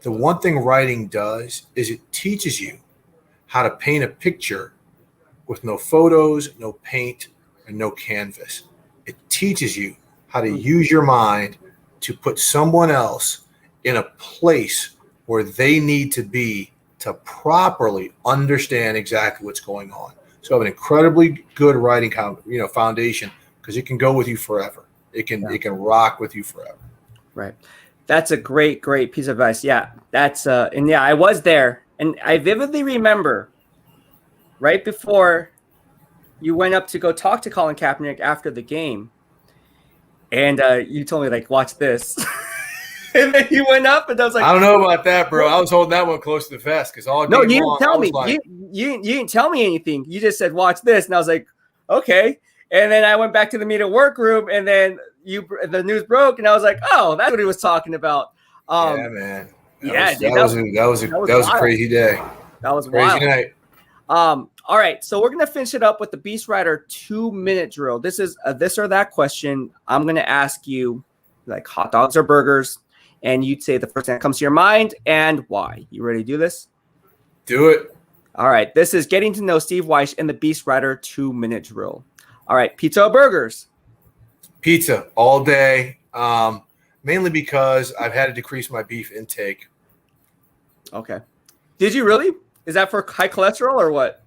the one thing writing does is it teaches you how to paint a picture with no photos, no paint, and no canvas. It teaches you how to use your mind to put someone else in a place where they need to be to properly understand exactly what's going on. So I have an incredibly good writing foundation, because it can go with you forever. It can rock with you forever. Right. That's a great piece of advice. Yeah. That's I was there, and I vividly remember right before you went up to go talk to Colin Kaepernick after the game, and you told me, like, watch this. And then you went up, and I was like, I don't know about that, bro. I was holding that one close to the vest, because all no, game you didn't long, tell I was me. like, You didn't tell me anything. You just said, watch this, and I was like, okay. And then I went back to the meet at work room, and then the news broke, and I was like, oh, that's what he was talking about. yeah, man. That was a crazy day. That was Crazy wild. night. All right, so we're gonna finish it up with the Beast Writer 2-minute drill. This is a this or that question. I'm gonna ask you, like, hot dogs or burgers, and you'd say the first thing that comes to your mind and why. You ready to do this? Do it. All right, this is getting to know Steve Wyche in the Beast Writer 2-minute drill. All right, pizza or burgers? Pizza all day, mainly because I've had to decrease my beef intake. Okay. Did you really? Is that for high cholesterol or what?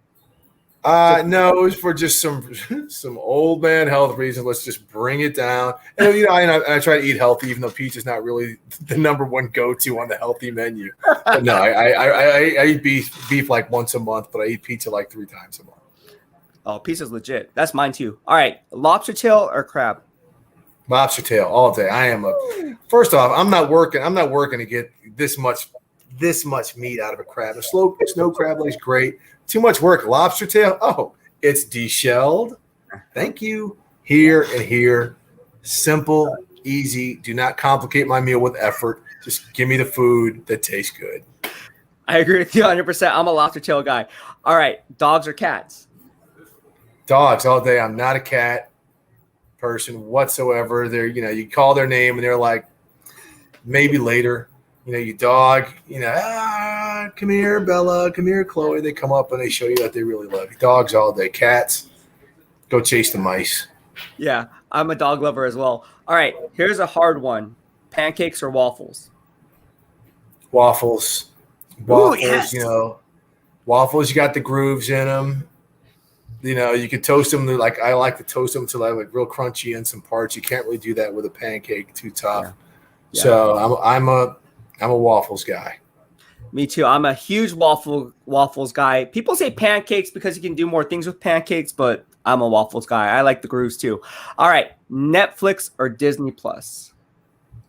No, it was for just some old man health reasons. Let's just bring it down. And I try to eat healthy, even though pizza's not really the number one go-to on the healthy menu. But no, I eat beef like once a month, but I eat pizza like 3 times a month. Oh, pizza's legit. That's mine too. All right, lobster tail or crab? Lobster tail all day. First off, I'm not working to get this much meat out of a crab. A snow crab leg is great. Too much work. Lobster tail, it's deshelled. Thank you. Here and here. Simple, easy. Do not complicate my meal with effort. Just give me the food that tastes good. I agree with you 100%. I'm a lobster tail guy. All right, dogs or cats? Dogs all day. I'm not a cat person whatsoever. They're, you call their name and they're like, maybe later. You dog, come here, Bella, come here, Chloe. They come up and they show you that they really love you. Dogs all day. Cats, go chase the mice. Yeah, I'm a dog lover as well. All right, here's a hard one. Pancakes or waffles? Waffles. Ooh, yes. Waffles, you got the grooves in them. You can toast them. I like to toast them until they're like real crunchy in some parts. You can't really do that with a pancake, too tough. Yeah. So I'm a waffles guy. Me too. I'm a huge waffles guy. People say pancakes because you can do more things with pancakes, but I'm a waffles guy. I like the grooves too. All right, Netflix or Disney Plus?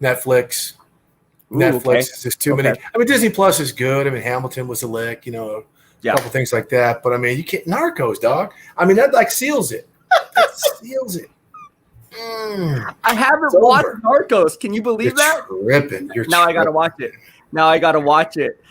Netflix. Ooh, Netflix is just too many. Disney Plus is good. Hamilton was a lick. A couple things like that. But you can't. Narcos, dog. That like seals it. That seals it. I haven't watched Narcos. Can you believe that? Tripping. I gotta watch it.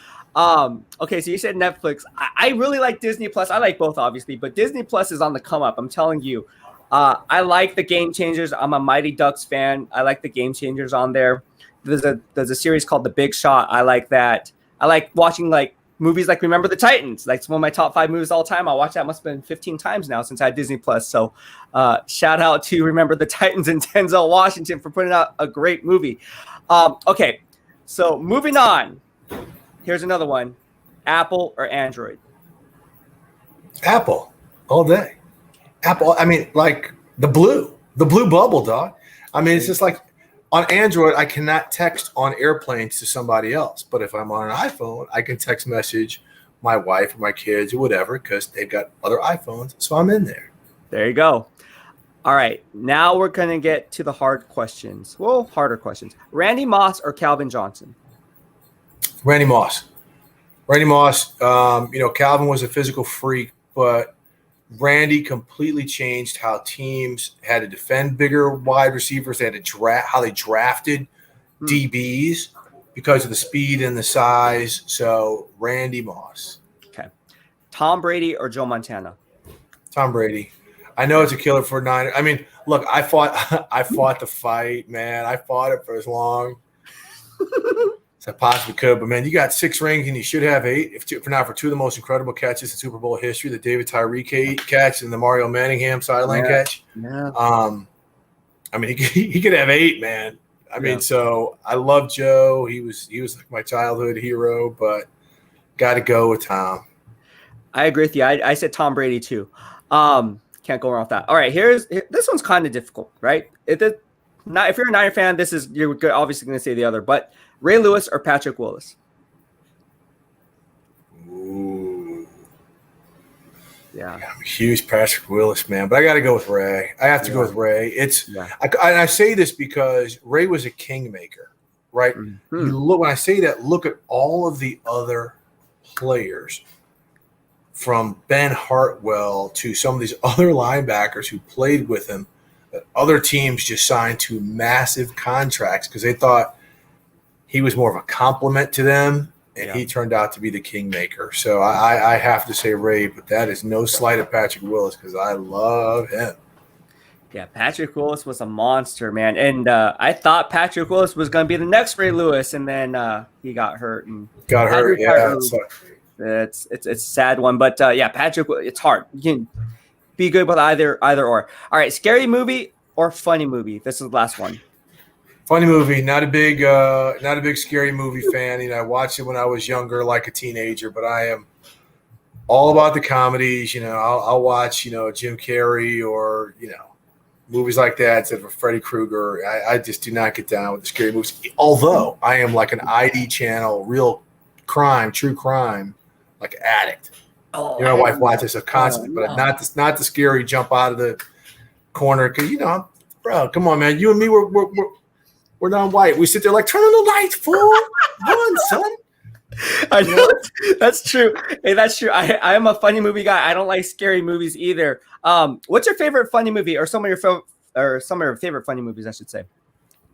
Okay, so you said Netflix. I really like Disney Plus. I like both, obviously, but Disney Plus is on the come up. I'm telling you. I like the Game Changers. I'm a Mighty Ducks fan. I like the Game Changers on there. There's a series called The Big Shot. I like that. I like watching movies like Remember the Titans. Like, it's one of my top 5 movies all time. I watch that must have been 15 times now since I had Disney Plus. So shout out to Remember the Titans and Denzel Washington for putting out a great movie. Okay, so moving on. Here's another one. Apple or Android? Apple all day. Apple, like the blue bubble, dog. It's just like on Android, I cannot text on airplanes to somebody else. But if I'm on an iPhone, I can text message my wife or my kids or whatever because they've got other iPhones. So I'm in there. There you go. All right, now we're going to get to the hard questions. Well, harder questions. Randy Moss or Calvin Johnson? Randy Moss. Randy Moss, Calvin was a physical freak, but Randy completely changed how teams had to defend bigger wide receivers. They had to draft how they drafted DBs because of the speed and the size. So Randy Moss. Okay. Tom Brady or Joe Montana? Tom Brady. I know it's a killer for Niners. I mean, look, I fought the fight, man. I fought it for as long as I possibly could. But, man, you got 6 rings and you should have 8. For two of the most incredible catches in Super Bowl history, the David Tyree catch and the Mario Manningham sideline catch. Yeah. I mean, he could have 8, man. I mean, so I love Joe. He was like my childhood hero, but got to go with Tom. I agree with you. I said Tom Brady too. Can't go wrong with that. All right, this one's kind of difficult, right? If you're a Niner fan, you're obviously going to say the other. But Ray Lewis or Patrick Willis? Ooh. Yeah. I'm a huge Patrick Willis man, but I got to go with Ray. I have to go with Ray. I say this because Ray was a kingmaker, right? Mm-hmm. When I say that, look at all of the other players, from Ben Hartwell to some of these other linebackers who played with him, that other teams just signed to massive contracts because they thought he was more of a compliment to them, and he turned out to be the kingmaker. So I have to say Ray, but that is no slight of Patrick Willis because I love him. Yeah, Patrick Willis was a monster, man. And I thought Patrick Willis was going to be the next Ray Lewis, and then he got hurt. It's a sad one, but Patrick, it's hard. You can be good with either or. All right, scary movie or funny movie? This is the last one. Funny movie. Not a big scary movie fan. I watched it when I was younger, like a teenager, but I am all about the comedies. I'll watch Jim Carrey or movies like that instead of Freddy Krueger. I just do not get down with the scary movies. Although I am like an ID channel, real crime, true crime, like addict. My wife watches stuff constantly, but not the scary jump out of the corner. Because bro, come on, man. You and me, we're not white. We sit there like, turn on the lights, fool. Run, son. I know that's true. Hey, that's true. I am a funny movie guy. I don't like scary movies either. What's your favorite funny movie, or some of your favorite funny movies, I should say?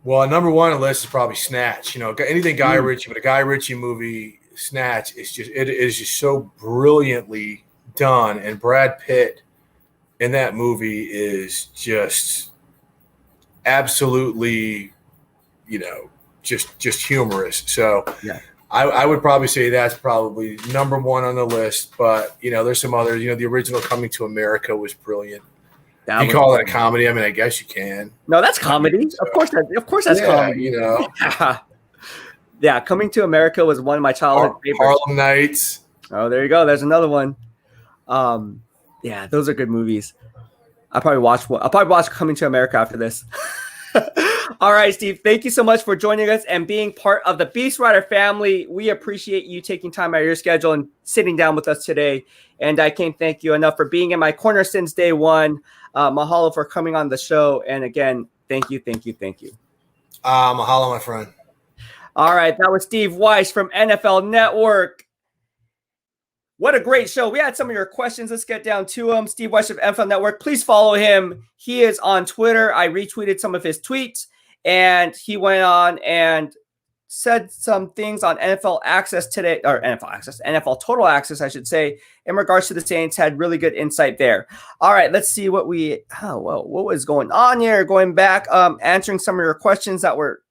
Well, number one on the list is probably Snatch. Anything Guy Ritchie, but a Guy Ritchie movie, Snatch, it is just so brilliantly done, and Brad Pitt in that movie is just absolutely, just humorous. So I would probably say that's probably number one on the list. But there's some others. The original Coming to America was brilliant. You call that a comedy? I mean, I guess you can. No, that's comedy. So, of course, that's comedy. Yeah, Coming to America was one of my childhood favorites. Harlem Nights. Oh, there you go. There's another one. Those are good movies. I'll probably watch Coming to America after this. All right, Steve, thank you so much for joining us and being part of the BEASTwriter family. We appreciate you taking time out of your schedule and sitting down with us today. And I can't thank you enough for being in my corner since day one. Mahalo for coming on the show. And again, thank you. Mahalo, my friend. All right, that was Steve Wyche from NFL Network. What a great show. We had some of your questions. Let's get down to them. Steve Wyche of NFL Network. Please follow him. He is on Twitter. I retweeted some of his tweets, and he went on and said some things on NFL Access today, or NFL Total Access, I should say, in regards to the Saints. Had really good insight there. All right, let's see what was going on here. Going back, answering some of your questions that were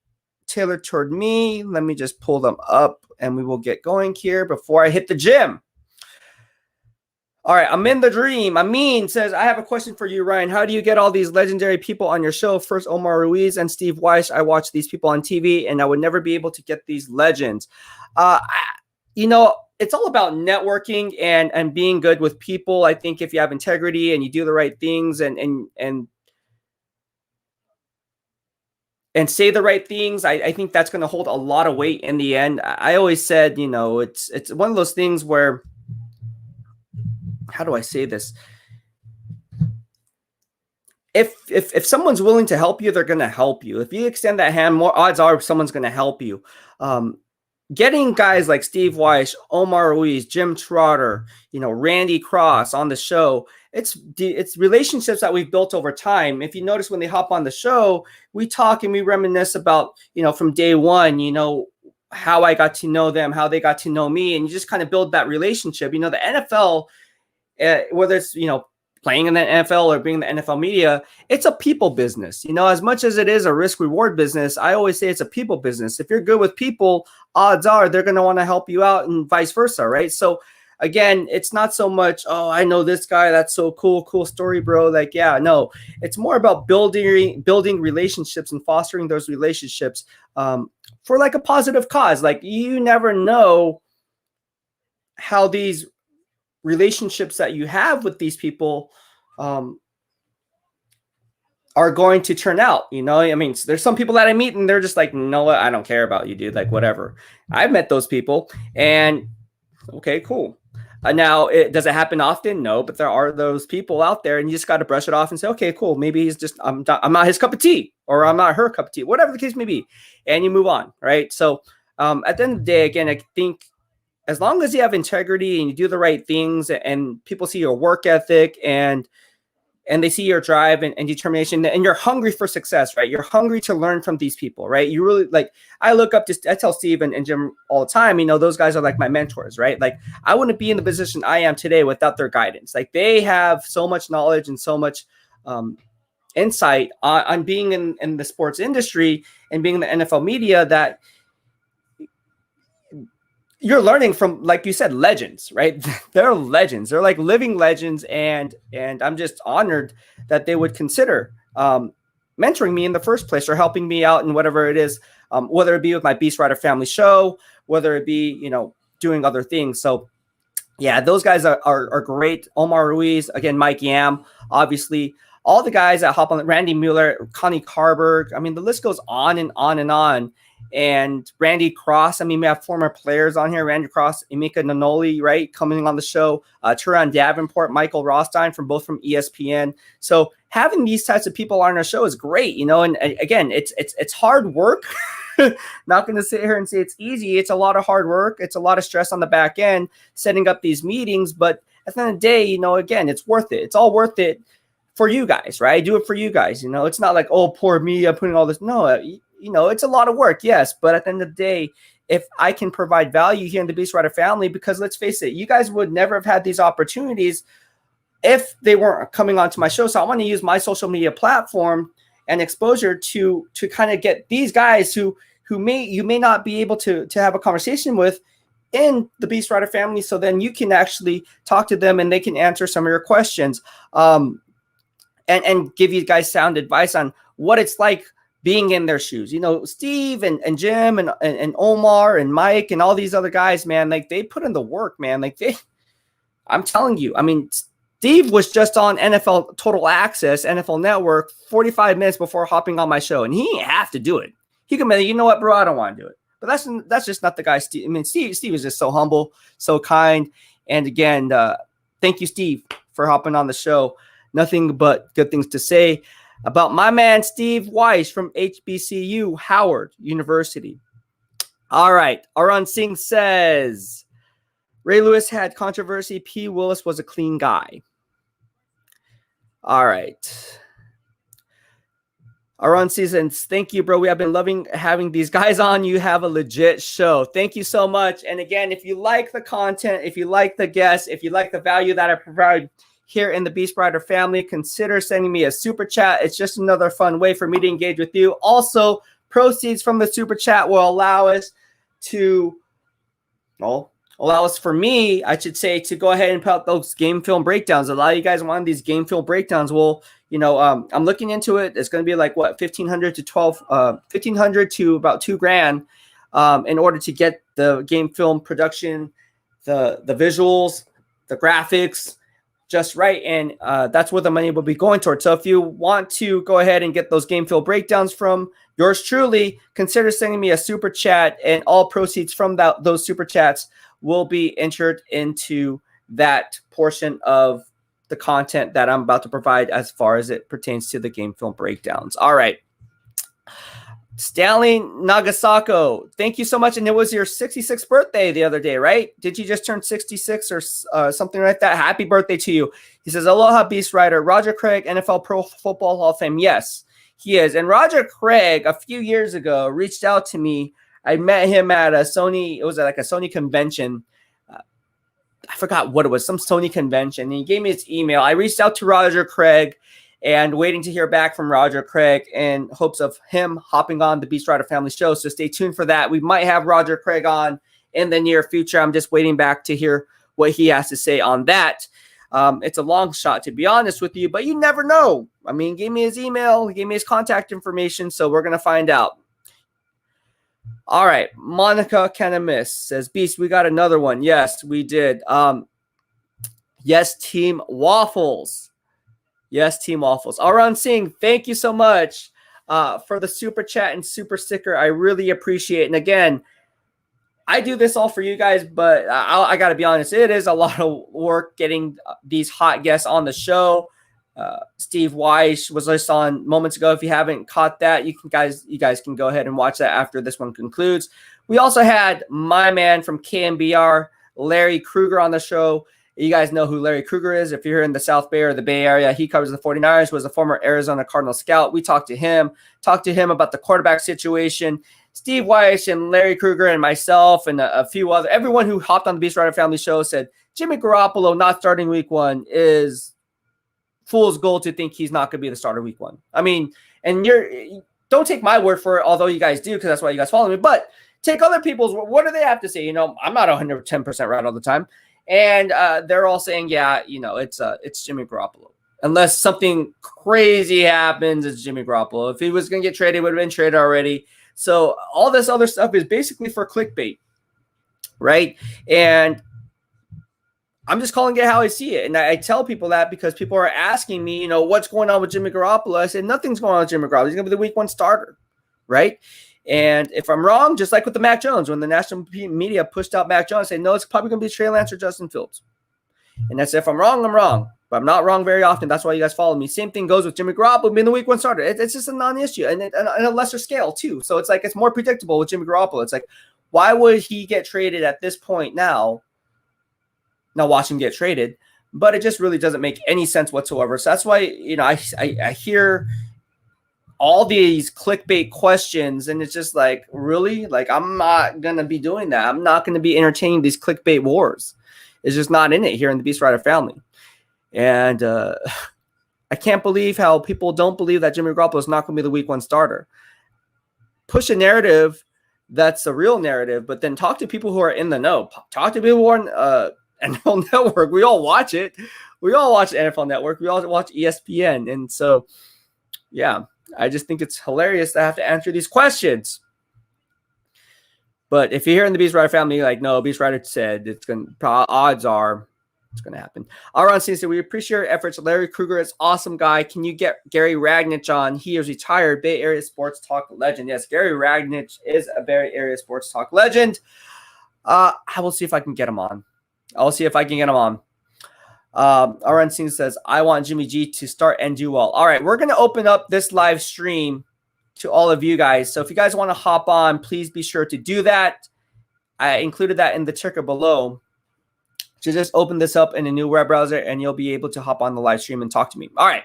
tailored toward me. Let me just pull them up, and we will get going here before I hit the gym. All right, I'm in the dream. Amin says, I have a question for you, Ryan. How do you get all these legendary people on your show? First, Omar Ruiz and Steve Wyche. I watch these people on TV, and I would never be able to get these legends. It's all about networking and being good with people. I think if you have integrity and you do the right things and say the right things, I think that's going to hold a lot of weight in the end. I always said, it's one of those things where, how do I say this? if someone's willing to help you, they're going to help you. If you extend that hand, more odds are someone's going to help you. Getting guys like Steve Wyche, Omar Ruiz, Jim Trotter, Randy Cross on the show, it's relationships that we've built over time. If you notice when they hop on the show, we talk and we reminisce about, from day one, how I got to know them, how they got to know me, and you just kind of build that relationship. The NFL, whether it's, playing in the NFL or being in the NFL media, it's a people business. As much as it is a risk reward business, I always say it's a people business. If you're good with people, odds are they're going to want to help you out and vice versa, right? So again, it's not so much, oh, I know this guy, that's so cool story, bro. Like, yeah, no, it's more about building relationships and fostering those relationships for like a positive cause. Like, you never know how these relationships that you have with these people are going to turn out. I mean, there's some people that I meet and they're just like, no, I don't care about you, dude. Like, whatever. I've met those people, and okay, cool. Now, does it happen often? No, but there are those people out there, and you just got to brush it off and say, okay, cool. Maybe he's just, I'm not his cup of tea, or I'm not her cup of tea, whatever the case may be. And you move on, right? So at the end of the day, again, I think as long as you have integrity and you do the right things, and people see your work ethic and they see your drive and determination, and you're hungry for success, right? You're hungry to learn from these people, right? You really, like, I look up I tell Steve and Jim all the time, those guys are like my mentors, right? Like, I wouldn't be in the position I am today without their guidance. Like, they have so much knowledge and so much insight on being in the sports industry and being in the NFL media that you're learning from, like you said, legends, right? They're legends. They're like living legends. And I'm just honored that they would consider mentoring me in the first place, or helping me out in whatever it is, whether it be with my BEASTwriter Family show, whether it be, doing other things. So yeah, those guys are great. Omar Ruiz, again, Mike Yam, obviously, all the guys that hop on, Randy Mueller, Connie Carberg. I mean, the list goes on and on and on. And Randy Cross, I mean, we have former players on here, Randy Cross, Emeka Nanoli, right, coming on the show, Turan Davenport, Michael Rothstein from ESPN. So having these types of people on our show is great, and again, it's hard work. Not going to sit here and say it's easy. It's a lot of hard work. It's a lot of stress on the back end, setting up these meetings. But at the end of the day, again, it's worth it. It's all worth it for you guys, right? I do it for you guys. It's not like, oh, poor me, I'm putting all this. No, it's a lot of work, yes. But at the end of the day, if I can provide value here in the BEASTwriter family, because let's face it, you guys would never have had these opportunities if they weren't coming onto my show. So I want to use my social media platform and exposure to kind of get these guys who you may not be able to have a conversation with in the BEASTwriter family. So then you can actually talk to them and they can answer some of your questions and give you guys sound advice on what it's like being in their shoes. Steve and Jim and Omar and Mike and all these other guys, man, like, they put in the work, man. Like, I'm telling you, I mean, Steve was just on NFL Total Access, NFL Network, 45 minutes before hopping on my show, and he didn't have to do it. He could be like, you know what, bro, I don't want to do it. But that's just not the guy. Steve. I mean, Steve is just so humble, so kind. And again, thank you, Steve, for hopping on the show. Nothing but good things to say about my man, Steve Wyche from HBCU, Howard University. All right. Arun Singh says, Ray Lewis had controversy. P. Willis was a clean guy. All right. Arun Seasons, thank you, bro. We have been loving having these guys on. You have a legit show. Thank you so much. And again, if you like the content, if you like the guests, if you like the value that I provide here in the BEASTwriter family, consider sending me a super chat. It's just another fun way for me to engage with you. Also, proceeds from the super chat will allow us for me, I should say, to go ahead and put out those game film breakdowns. A lot of you guys want these game film breakdowns. Well, I'm looking into it. It's going to be like what, $1,500 to about $2,000 in order to get the game film production, the visuals, the graphics just right. And that's where the money will be going towards. So if you want to go ahead and get those game film breakdowns from yours truly, consider sending me a super chat, and all proceeds from those super chats will be entered into that portion of the content that I'm about to provide as far as it pertains to the game film breakdowns. All right. Stanley Nagasako, thank you so much. And it was your 66th birthday the other day, right? Did you just turn 66 or something like that? Happy birthday to you. He says, aloha, Beast Writer. Roger Craig, NFL Pro Football Hall of Fame. Yes, he is. And Roger Craig, a few years ago, reached out to me. I met him at a Sony, it was like a Sony convention. I forgot what it was, some Sony convention. And he gave me his email. I reached out to Roger Craig and waiting to hear back from Roger Craig in hopes of him hopping on the BEASTwriter Family show. So stay tuned for that. We might have Roger Craig on in the near future. I'm just waiting back to hear what he has to say on that. It's a long shot, to be honest with you, but you never know. I mean, he gave me his email, he gave me his contact information, so we're going to find out. All right, Monica Canamis says, Beast, we got another one. Yes, we did. Yes, Team Waffles. Yes, Team Waffles. Aran Singh, thank you so much for the super chat and super sticker. I really appreciate it. And again, I do this all for you guys, but I got to be honest, it is a lot of work getting these hot guests on the show. Steve Wyche was just on moments ago. If you haven't caught that, you guys can go ahead and watch that after this one concludes. We also had my man from KMBR, Larry Kruger, on the show. You guys know who Larry Kruger is. If you're in the South Bay or the Bay Area, he covers the 49ers, was a former Arizona Cardinal scout. We talked to him about the quarterback situation. Steve Wyche and Larry Kruger and myself and a few other, everyone who hopped on the BEASTwriter Family show said Jimmy Garoppolo not starting week 1 is fool's gold to think he's not going to be the starter week 1. I mean, and don't take my word for it, although you guys do, because that's why you guys follow me, but take other people's, what do they have to say? You know, I'm not 110% right all the time. And they're all saying, yeah, you know, it's Jimmy Garoppolo. Unless something crazy happens, it's Jimmy Garoppolo. If he was going to get traded, it would have been traded already. So all this other stuff is basically for clickbait, right? And I'm just calling it how I see it. And I tell people that because people are asking me, you know, what's going on with Jimmy Garoppolo? I said, nothing's going on with Jimmy Garoppolo. He's going to be the week 1 starter, right? And if I'm wrong, just like with the Mac Jones, when the national media pushed out Mac Jones, I said, no, it's probably going to be Trey Lance or Justin Fields. And that's if I'm wrong, I'm wrong. But I'm not wrong very often. That's why you guys follow me. Same thing goes with Jimmy Garoppolo being the week 1 starter. It's just a non-issue and a lesser scale too. So it's like it's more predictable with Jimmy Garoppolo. It's like, why would he get traded at this point now? Now watch him get traded. But it just really doesn't make any sense whatsoever. So that's why, you know, I hear all these clickbait questions, and it's just like, really? Like, I'm not going to be doing that. I'm not going to be entertaining these clickbait wars. It's just not in it here in the BEASTwriter family. And I can't believe how people don't believe that Jimmy Garoppolo is not going to be the week 1 starter. Push a narrative that's a real narrative, but then talk to people who are in the know. Talk to people who are on NFL Network. We all watch it. We all watch the NFL Network. We all watch ESPN. And so, yeah. I just think it's hilarious to have to answer these questions. But if you're here in the BEASTwriter family, you're like, no, BEASTwriter said it's going to, odds are it's going to happen. Aaron says, we appreciate your efforts. Larry Kruger is awesome guy. Can you get Gary Ragnich on? He is retired Bay Area sports talk legend. Yes, Gary Ragnich is a Bay Area sports talk legend. I will see if I can get him on. RNC says, I want Jimmy G to start and do well. All right, we're going to open up this live stream to all of you guys. So if you guys want to hop on, please be sure to do that. I included that in the ticker below. So just open this up in a new web browser and you'll be able to hop on the live stream and talk to me. All right.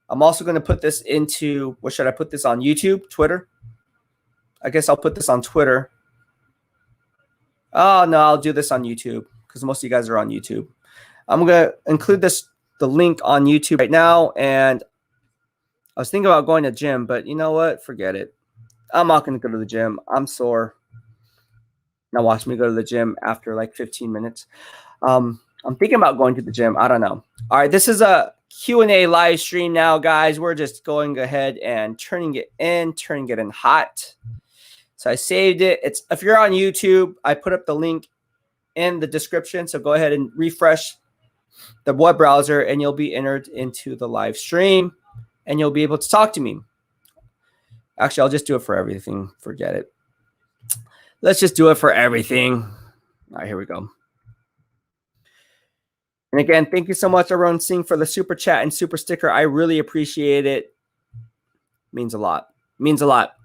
I'm also going to put this into, what should I put this on? YouTube, Twitter? I guess I'll put this on Twitter. Oh, no, I'll do this on YouTube because most of you guys are on YouTube. I'm going to include the link on YouTube right now. And I was thinking about going to the gym, but you know what? Forget it. I'm not going to go to the gym. I'm sore. Now watch me go to the gym after like 15 minutes. I'm thinking about going to the gym. I don't know. All right. This is a Q&A live stream now, guys. We're just going ahead and turning it in hot. So I saved it. If you're on YouTube, I put up the link in the description. So go ahead and refresh the web browser and you'll be entered into the live stream and you'll be able to talk to me. Actually, I'll just do it for everything. Forget it. Let's just do it for everything. All right, here we go. And again, thank you so much, Arun Singh, for the super chat and super sticker. I really appreciate it. Means a lot. Means a lot.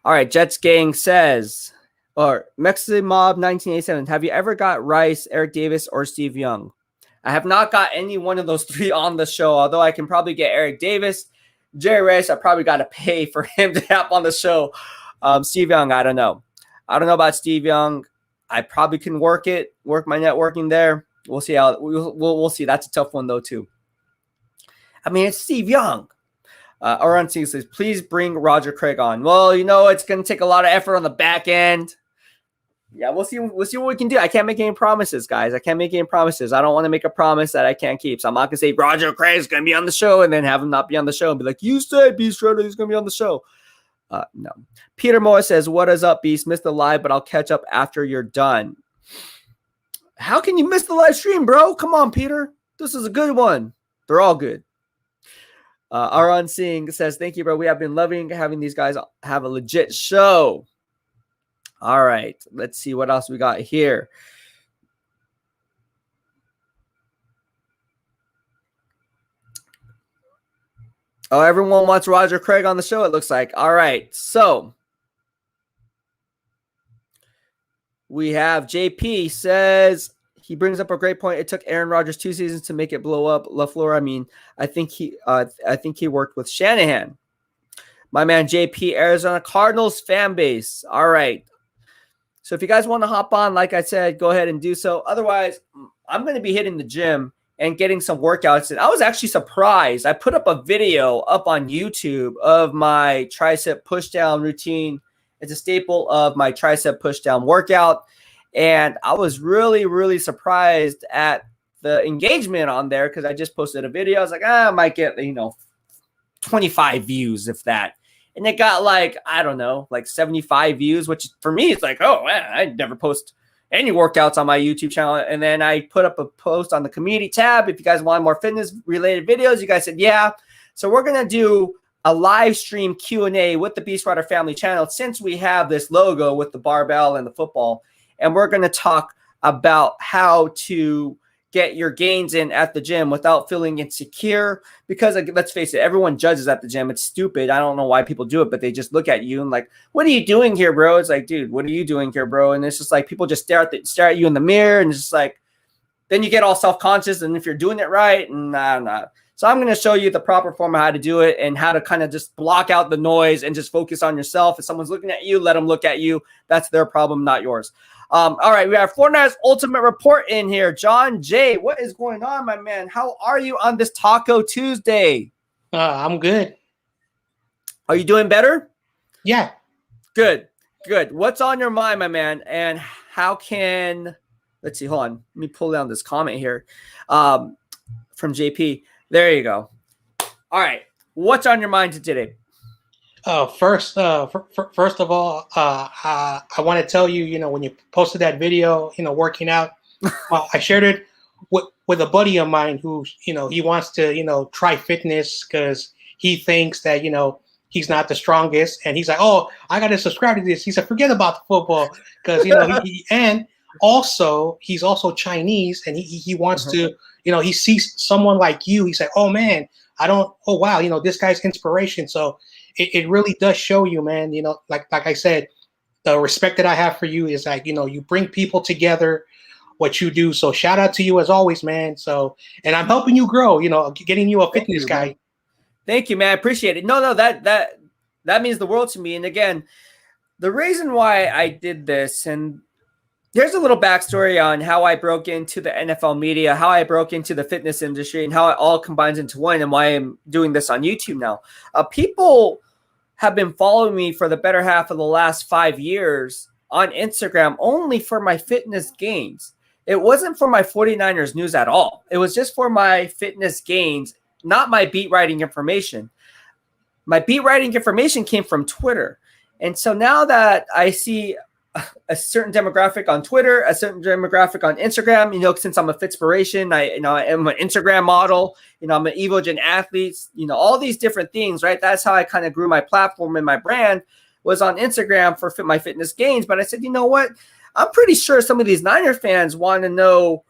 All right, Jets Gang says, or Mexican Mob 1987, have you ever got Rice, Eric Davis, or Steve Young? I have not got any one of those three on the show, although I can probably get Eric Davis. Jerry Rice, I probably got to pay for him to have on the show. Steve Young, I don't know. I don't know about Steve Young. I probably can work my networking there. We'll see how we'll see. That's a tough one though too. I mean, it's Steve Young. Aron says, please bring Roger Craig on. Well, it's going to take a lot of effort on the back end. Yeah, we'll see what we can do. I can't make any promises, guys. I can't make any promises. I don't want to make a promise that I can't keep. So I'm not going to say Roger Craig's going to be on the show and then have him not be on the show and be like, you said BEASTwriter, he's going to be on the show. No. Peter Moore says, what is up, Beast? Missed the live, but I'll catch up after you're done. How can you miss the live stream, bro? Come on, Peter. This is a good one. They're all good. Aron Singh says, thank you, bro. We have been loving having these guys have a legit show. All right. Let's see what else we got here. Oh, everyone wants Roger Craig on the show, it looks like. All right. So we have JP says, he brings up a great point. It took Aaron Rodgers 2 seasons to make it blow up. LaFleur, I mean, I think he worked with Shanahan. My man JP, Arizona Cardinals fan base. All right. So if you guys want to hop on, like I said, go ahead and do so. Otherwise, I'm going to be hitting the gym and getting some workouts. And I was actually surprised. I put up a video up on YouTube of my tricep pushdown routine. It's a staple of my tricep pushdown workout. And I was really, really surprised at the engagement on there because I just posted a video. I was like, I might get, 25 views, if that. And it got I don't know, 75 views, which for me is oh, man, I never post any workouts on my YouTube channel. And then I put up a post on the community tab. If you guys want more fitness related videos, you guys said, yeah. So we're going to do a live stream Q&A with the BEASTwriter Family channel since we have this logo with the barbell and the football. And we're going to talk about how to get your gains in at the gym without feeling insecure. Because let's face it, everyone judges at the gym. It's stupid. I don't know why people do it, but they just look at you and what are you doing here, bro? It's dude, what are you doing here, bro? And it's just people just stare at you in the mirror, and it's just then you get all self-conscious. And if you're doing it right, nah. So I'm going to show you the proper form of how to do it and how to kind of just block out the noise and just focus on yourself. If someone's looking at you, let them look at you. That's their problem, not yours. All right, we have 49ers Ultimate Report in here. John J., what is going on, my man? How are you on this Taco Tuesday? I'm good. Are you doing better? Yeah. Good. What's on your mind, my man? And how can – let's see, hold on. Let me pull down this comment here from JP. There you go. All right. What's on your mind today? First of all, I want to tell you, when you posted that video, working out, I shared it with a buddy of mine who, he wants to, try fitness because he thinks that, he's not the strongest. And he's like, oh, I got to subscribe to this. He said, forget about the football because, and also he's also Chinese and he wants to, he sees someone like you. He's like, oh, man, oh, wow, this guy's inspiration. So it really does show you, man, like I said, the respect that I have for you is you bring people together, what you do. So shout out to you as always, man. So, and I'm helping you grow, getting you a fitness guy. Man. Thank you, man. I appreciate it. No, that means the world to me. And again, the reason why I did this, and there's a little backstory on how I broke into the NFL media, how I broke into the fitness industry, and how it all combines into one, and why I'm doing this on YouTube now. People have been following me for the better half of the last 5 years on Instagram only for my fitness gains. It wasn't for my 49ers news at all. It was just for my fitness gains, not my beat writing information. My beat writing information came from Twitter. And so now that I see a certain demographic on Twitter, a certain demographic on Instagram, since I'm a Fitspiration, I am an Instagram model, I'm an Evogen athlete, all these different things, right? That's how I kind of grew my platform and my brand was on Instagram for my fitness gains. But I said, you know what? I'm pretty sure some of these Niner fans want to know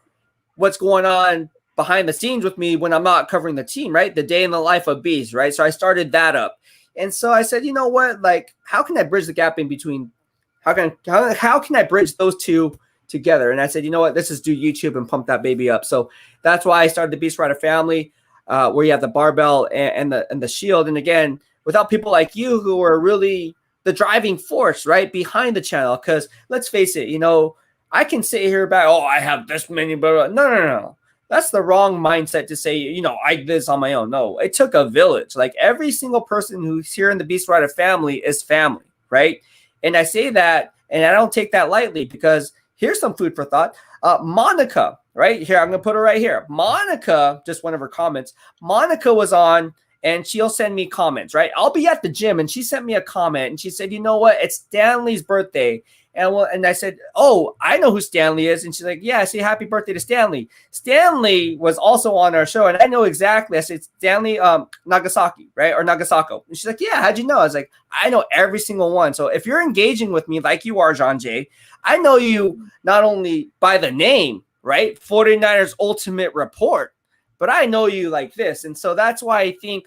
what's going on behind the scenes with me when I'm not covering the team, right? The day in the life of Beast, right? So I started that up. And so I said, you know what? Like, how can I bridge the gap in between? How can I bridge those two together? And I said, you know what? Let's just do YouTube and pump that baby up. So that's why I started the BEASTwriter Family, where you have the barbell and the shield. And again, without people like you who are really the driving force, right, behind the channel. Because let's face it, you know, I can sit here about, oh, I have this many, but no. That's the wrong mindset to say, you know, I did this on my own. No, it took a village. Like every single person who's here in the BEASTwriter family is family, right? And I say that, and I don't take that lightly, because here's some food for thought. Monica, right here, I'm going to put her right here. Monica, just one of her comments. Monica was on, and she'll send me comments, right? I'll be at the gym, and she sent me a comment, and she said, you know what? It's Stanley's birthday. And I said, oh, I know who Stanley is. And she's like, yeah, say happy birthday to Stanley. Stanley was also on our show, and I know exactly. I said, Stanley Nagasaki, right? Or Nagasako. And she's like, yeah, how'd you know? I was like, I know every single one. So if you're engaging with me like you are, John Jay, I know you not only by the name, right? 49ers Ultimate Report, but I know you like this. And so that's why I think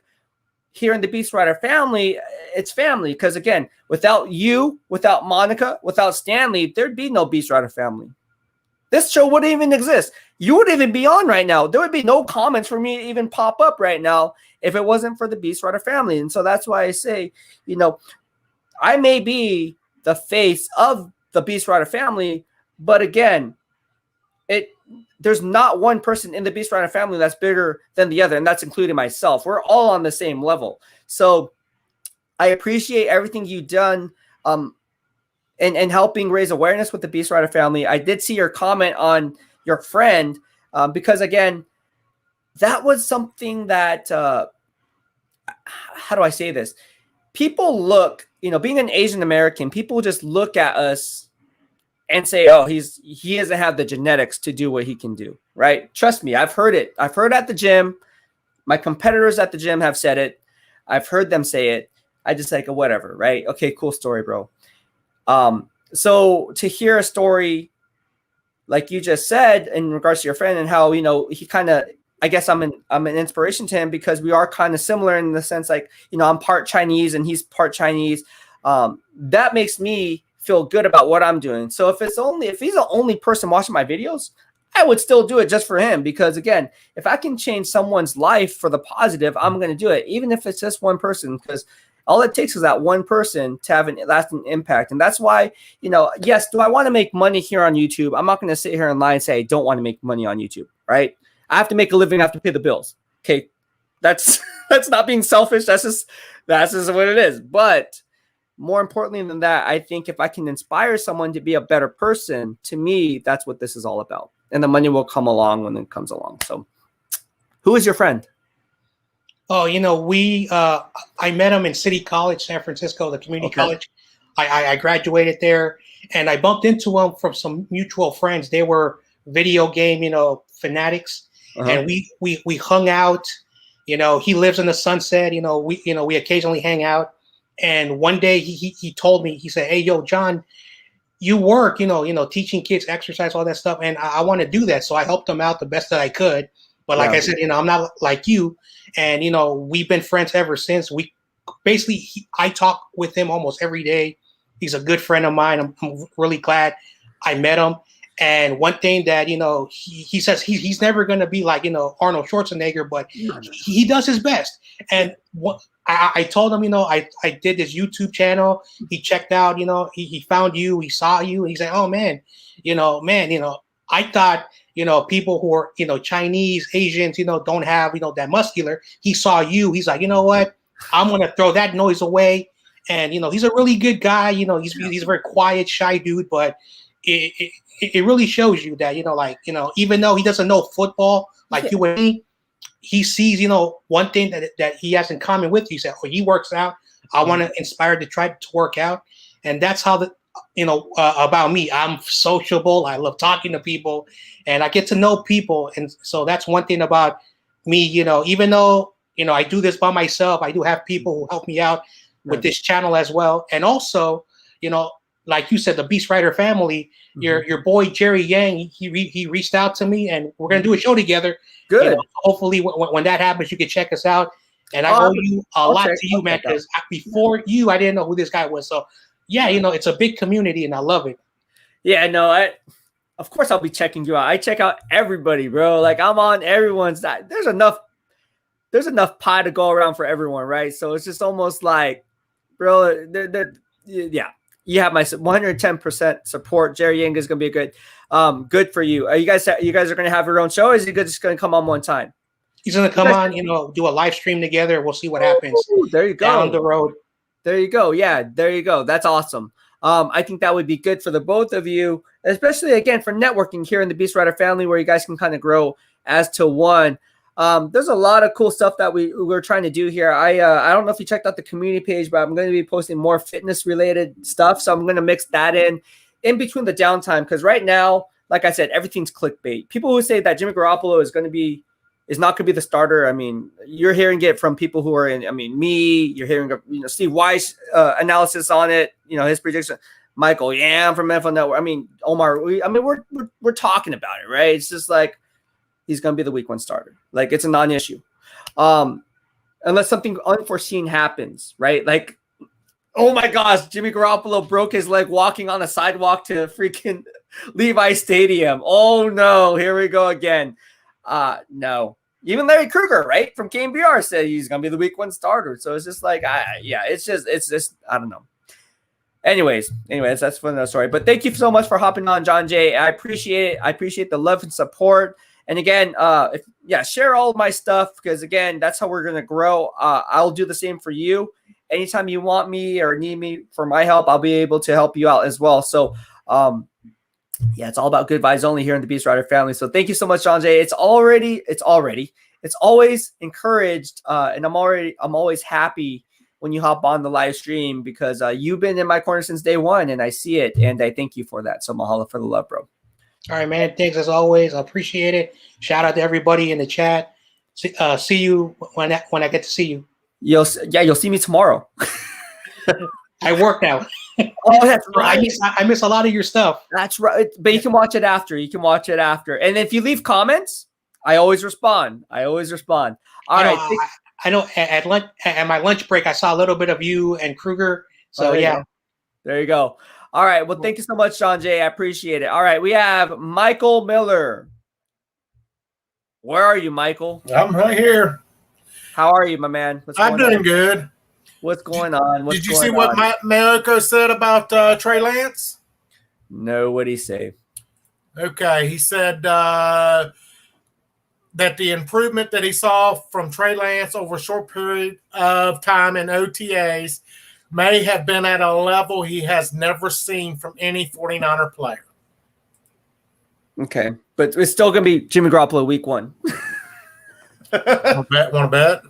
here in the BEASTwriter family, it's family. Because again, without you, without Monica, without Stanley, there'd be no BEASTwriter family. This show wouldn't even exist. You wouldn't even be on right now. There would be no comments for me to even pop up right now if it wasn't for the BEASTwriter family. And so that's why I say, you know, I may be the face of the BEASTwriter family, but again, there's not one person in the BEASTwriter family that's bigger than the other, and that's including myself. We're all on the same level. So I appreciate everything you've done and helping raise awareness with the BEASTwriter family. I did see your comment on your friend because, again, that was something that, how do I say this? People look, you know, being an Asian American, people just look at us and say, oh, he doesn't have the genetics to do what he can do, right? Trust me, I've heard it. I've heard at the gym. My competitors at the gym have said it. I've heard them say it. I just like, whatever, right? Okay, cool story, bro. So to hear a story like you just said in regards to your friend and how, you know, he kind of, I guess I'm an inspiration to him because we are kind of similar in the sense, like, you know, I'm part Chinese and he's part Chinese. That makes me feel good about what I'm doing. So if he's the only person watching my videos, I would still do it just for him, because again, if I can change someone's life for the positive, I'm going to do it, even if it's just one person, because all it takes is that one person to have an lasting impact. And that's why, you know, yes, do I want to make money here on YouTube? I'm not going to sit here and lie and say I don't want to make money on YouTube, right? I have to make a living, I have to pay the bills. Okay. That's not being selfish. That's just what it is. But more importantly than that, I think if I can inspire someone to be a better person, to me, that's what this is all about. And the money will come along when it comes along. So who is your friend? Oh, you know, I met him in City College, San Francisco, the community college. I graduated there, and I bumped into him from some mutual friends. They were video game, you know, fanatics. And we hung out. You know, he lives in the Sunset. You know, we occasionally hang out. And one day he told me, he said, hey, yo, John, you work, you know, teaching kids exercise, all that stuff. And I want to do that. So I helped him out the best that I could. But like I said, you know, I'm not like you. And, you know, we've been friends ever since. I talk with him almost every day. He's a good friend of mine. I'm really glad I met him. And one thing that, you know, he says he's never going to be like, you know, Arnold Schwarzenegger, but he does his best. And I told him, you know, I did this YouTube channel. He checked out, you know, he found you, he saw you, and he said, oh, man, I thought, you know, people who are, you know, Chinese, Asians, you know, don't have, you know, that muscular. He saw you. He's like, you know what? I'm going to throw that noise away. And, you know, he's a really good guy. You know, he's a very quiet, shy dude, but it really shows you that, you know, like, you know, even though he doesn't know football like you and me, he sees, you know, one thing that he has in common with you. He said, oh, he works out. I want to inspire to try to work out. And that's how about me. I'm sociable. I love talking to people and I get to know people. And so that's one thing about me, you know, even though, you know, I do this by myself, I do have people who help me out with this channel as well. And also, you know, like you said, the BEASTwriter Family, your boy Jerry Yang, he reached out to me, and we're gonna do a show together. Good. You know, hopefully, when that happens, you can check us out. And I owe you a lot to you, man, because before you, I didn't know who this guy was. So, yeah, you know, it's a big community, and I love it. Yeah, no, of course I'll be checking you out. I check out everybody, bro. Like, I'm on everyone's side. There's enough pie to go around for everyone, right? So it's just almost like, bro, yeah, you have my 110% support. Jerry Yang is gonna be good for you. You guys are gonna have your own show, or is he just gonna come on one time? He's gonna come on, you know, do a live stream together. We'll see what happens. There you go. Down the road. There you go. Yeah, there you go. That's awesome. I think that would be good for the both of you, especially again for networking here in the BEASTwriter family, where you guys can kind of grow as to one. There's a lot of cool stuff that we're trying to do here. I don't know if you checked out the community page, but I'm going to be posting more fitness related stuff. So I'm going to mix that in between the downtime. Cause right now, like I said, everything's clickbait. People who say that Jimmy Garoppolo is not going to be the starter. I mean, you're hearing it from people who are me, you're hearing, Steve Wyche analysis on it, his prediction, Michael Yam from NFL Network. I mean, Omar, we're talking about it, right? It's just like, he's going to be the week 1 starter. Like, it's a non-issue. Unless something unforeseen happens, right? Like, oh my gosh, Jimmy Garoppolo broke his leg walking on a sidewalk to freaking Levi Stadium. Oh no, here we go again. No. Even Larry Kruger, right, from KBR said he's going to be the week 1 starter. So it's just like, it's just, I don't know. Anyways, that's for another story. But thank you so much for hopping on, John Jay. I appreciate it. I appreciate the love and support. And again, share all of my stuff, because again, that's how we're going to grow. I'll do the same for you. Anytime you want me or need me for my help, I'll be able to help you out as well. So, it's all about good vibes only here in the BEASTwriter family. So thank you so much, John Jay. It's always encouraged. And I'm always happy when you hop on the live stream, because you've been in my corner since day one, and I see it, and I thank you for that. So mahalo for the love, bro. All right, man. Thanks as always. I appreciate it. Shout out to everybody in the chat. See you when I get to see you. You'll see me tomorrow. I work now. Oh, that's right. I miss a lot of your stuff. That's right. But you can watch it after. And if you leave comments, I always respond. All right. I know at my lunch break, I saw a little bit of you and Kruger. So there you go. All right. Well, thank you so much, John Jay. I appreciate it. All right. We have Michael Miller. Where are you, Michael? I'm right here. How are you, my man? I'm doing good. What's going on? Did you see what Mahalo said about Trey Lance? No, what'd he say? Okay. He said that the improvement that he saw from Trey Lance over a short period of time in OTAs may have been at a level he has never seen from any 49er player. Okay. But it's still going to be Jimmy Garoppolo week 1. Want to bet?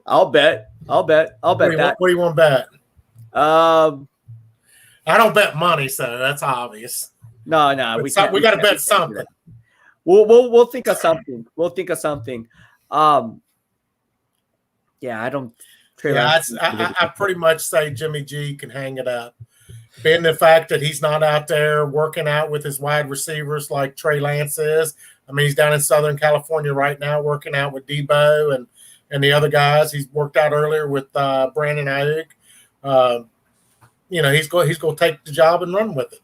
I'll bet that. What do you want to bet? I don't bet money, so that's obvious. No, we got to bet something. We'll think of something. I don't. I pretty much say Jimmy G can hang it up. Being the fact that he's not out there working out with his wide receivers like Trey Lance is. I mean, he's down in Southern California right now working out with Debo and the other guys. He's worked out earlier with Brandon Ayuk. He's going to take the job and run with it.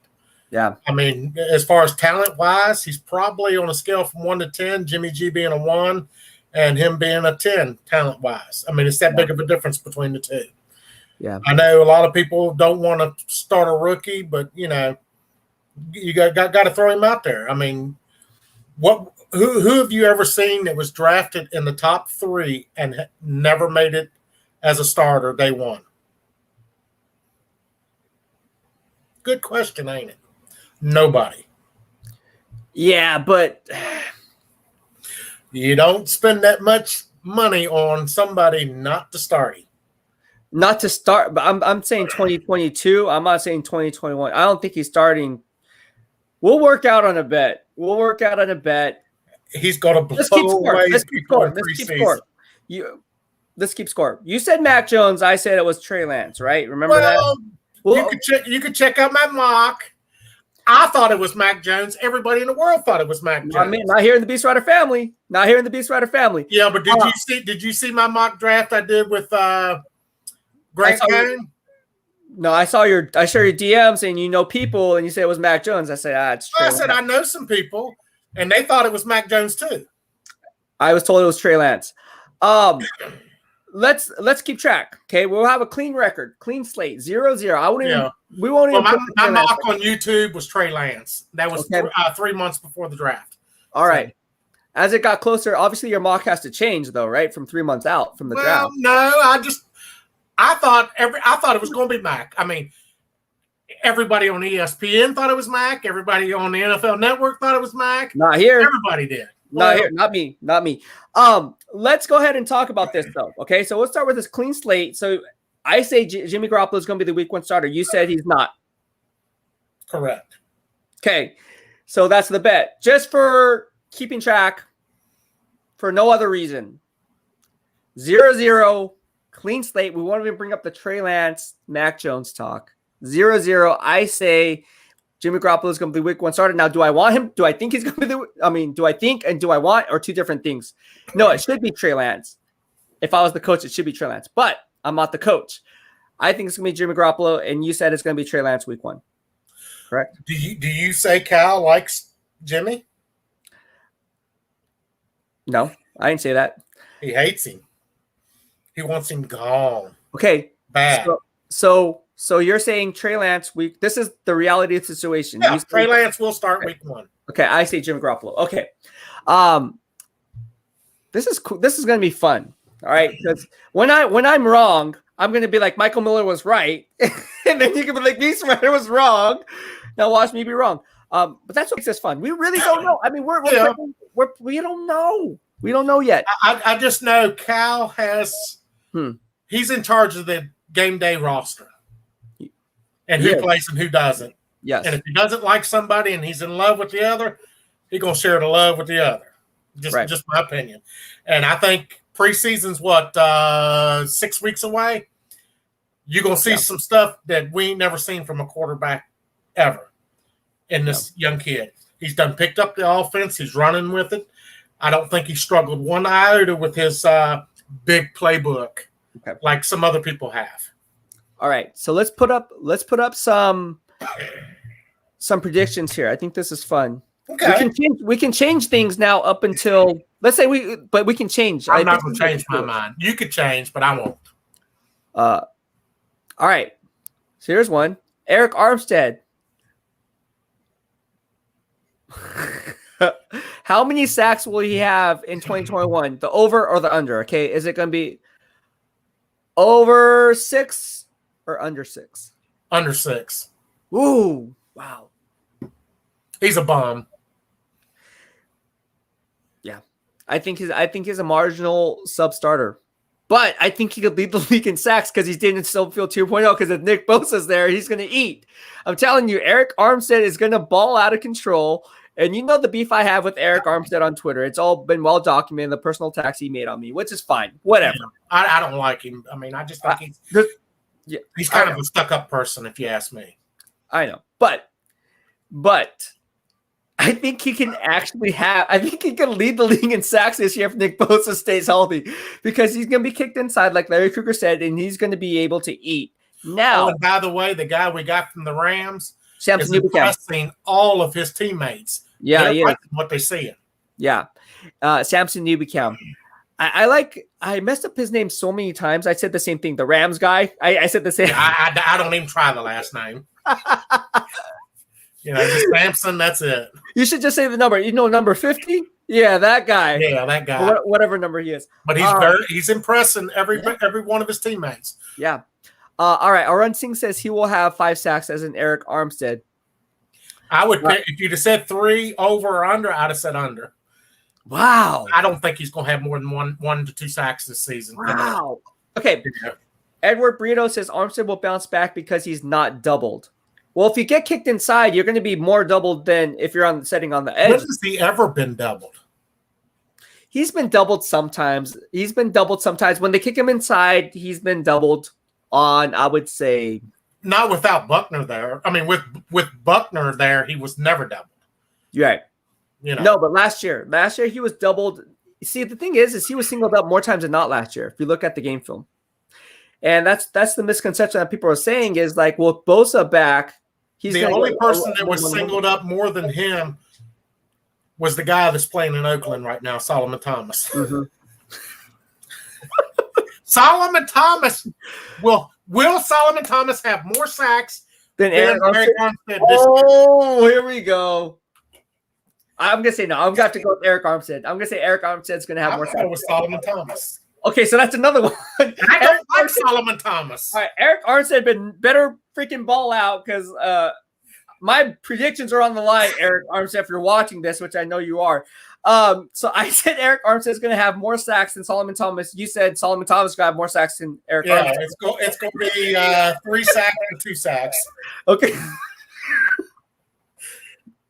Yeah. I mean, as far as talent-wise, he's probably on a scale from 1 to 10, Jimmy G being a 1 and him being a 10 talent-wise. I mean, it's that big of a difference between the two. Yeah. I know a lot of people don't want to start a rookie, but, you got to throw him out there. I mean, who have you ever seen that was drafted in the top 3 and never made it as a starter day 1? Good question, ain't it? Nobody. Yeah, but you don't spend that much money on somebody not to start him. Not to start, but I'm saying 2022. I'm not saying 2021. I don't think he's starting. We'll work out on a bet. He's got to blow away. Let's keep score. Let's keep score. You said Mac Jones. I said it was Trey Lance, right? Remember that? Well, You could check out my mock. I thought it was Mac Jones. Everybody in the world thought it was Mac Jones. Not here in the BEASTwriter family. Not here in the BEASTwriter family. Yeah, but did you see my mock draft I did with Grant Kane? No, I saw your DMs and you know people and you said it was Mac Jones. I said, it's Trey I said Lance. I know some people and they thought it was Mac Jones too. I was told it was Trey Lance. Let's keep track. Okay, we'll have a clean record, clean slate, 0-0. We won't even. My mock on YouTube was Trey Lance. That was 3 months before the draft. All right. As it got closer, obviously your mock has to change though, right? From 3 months out from the draft. No, I thought it was going to be Mac. I mean, everybody on ESPN thought it was Mac. Everybody on the NFL Network thought it was Mac. Not here. Everybody did. Not here. Not me. Let's go ahead and talk about this though. Okay, so let's start with this clean slate. So I say Jimmy Garoppolo is going to be the week 1 starter. You said he's not. Correct. Okay, so that's the bet. Just for keeping track, for no other reason. 0-0, clean slate. We won't even bring up the Trey Lance, Mac Jones talk. 0-0. I say Jimmy Garoppolo is going to be week 1 starter. Now, do I want him? Do I think he's going to be do I think and do I want are two different things? No, it should be Trey Lance. If I was the coach, it should be Trey Lance. But I'm not the coach. I think it's going to be Jimmy Garoppolo, and you said it's going to be Trey Lance week 1. Correct? Do you say Cal likes Jimmy? No, I didn't say that. He hates him. He wants him gone. Okay. Bad. So you're saying Trey Lance week. This is the reality of the situation. Yeah, Trey Lance will start week 1. Okay, I say Jimmy Garoppolo. Okay. This is cool. This is going to be fun. All right, because when I'm wrong, I'm going to be like Michael Miller was right, and then you can be like BEASTwriter was wrong. Now watch me be wrong. But that's what makes this fun. We really don't know. I mean, we don't know. We don't know yet. I just know Cal has. He's in charge of the game day roster, and who plays and who doesn't. Yes. And if he doesn't like somebody and he's in love with the other, he's gonna share the love with the other. Just my opinion. And I think preseason's 6 weeks away. You're gonna see some stuff that we ain't never seen from a quarterback ever in this young kid. He's picked up the offense. He's running with it. I don't think he struggled one iota with his big playbook like some other people have. All right, so let's put up some predictions here. I think this is fun. Okay, we can change things now up until let's say we can change. I'm not going to change my mind. You could change, but I won't. All right, so here's one. Eric Armstead. How many sacks will he have in 2021? The over or the under? Okay, is it going to be over 6 or under 6? Under 6. Ooh, wow. He's a bum. Yeah, I think he's a marginal sub starter, but I think he could lead the league in sacks because he's in still field 2.0. Because if Nick Bosa's there, he's going to eat. I'm telling you, Eric Armstead is going to ball out of control. And you know the beef I have with Eric Armstead on Twitter. It's all been well documented, the personal attacks he made on me, which is fine. Whatever. I don't like him. I mean, I just think he's kind of a stuck-up person, if you ask me. I know. But I think he can I think he can lead the league in sacks this year if Nick Bosa stays healthy. Because he's going to be kicked inside, like Larry Krueger said, and he's going to be able to eat. Now, and by the way, the guy we got from the Rams Samson is impressing all of his teammates. Yeah, yeah. What they see. Yeah. Samson Newbecam. I messed up his name so many times. I said the same thing. The Rams guy. I said the same. Yeah, I don't even try the last name. Just Samson, that's it. You should just say the number. You know, number 50? Yeah, that guy. Yeah, that guy. Whatever number he is. But he's impressing every one of his teammates. Yeah. All right. Arun Singh says he will have 5 sacks as in Eric Armstead. I would pick, if you'd have said 3 over or under, I'd have said under. Wow. I don't think he's going to have more than one to 2 sacks this season. Wow. Okay. Yeah. Edward Brito says Armstead will bounce back because he's not doubled. Well, if you get kicked inside, you're going to be more doubled than if you're setting on the edge. When has he ever been doubled? He's been doubled sometimes. When they kick him inside, he's been doubled on, I would say, not without Buckner there. I mean, with Buckner there, he was never doubled. Right. You know. No, but last year he was doubled. See, the thing is he was singled up more times than not last year. If you look at the game film, and that's the misconception that people are saying is like, well, Bosa back. He's the only person that was singled up more than him was the guy that's playing in Oakland right now, Solomon Thomas. Mm-hmm. Solomon Thomas will Solomon Thomas have more sacks than Eric Armstead this year? Here we go. I'm gonna say no. I'm gonna have to go with Eric Armstead. I'm gonna say Eric Armstead's gonna have more sacks. With Solomon Thomas. Okay, so that's another one. I don't like Solomon Thomas. All right, Eric Armstead better freaking ball out because my predictions are on the line, Eric Armstead, if you're watching this, which I know you are. So I said Eric Armstead is going to have more sacks than Solomon Thomas. You said Solomon Thomas is going to have more sacks than Eric Armstead. Yeah, it's going to be 3 sacks and 2 sacks. Okay.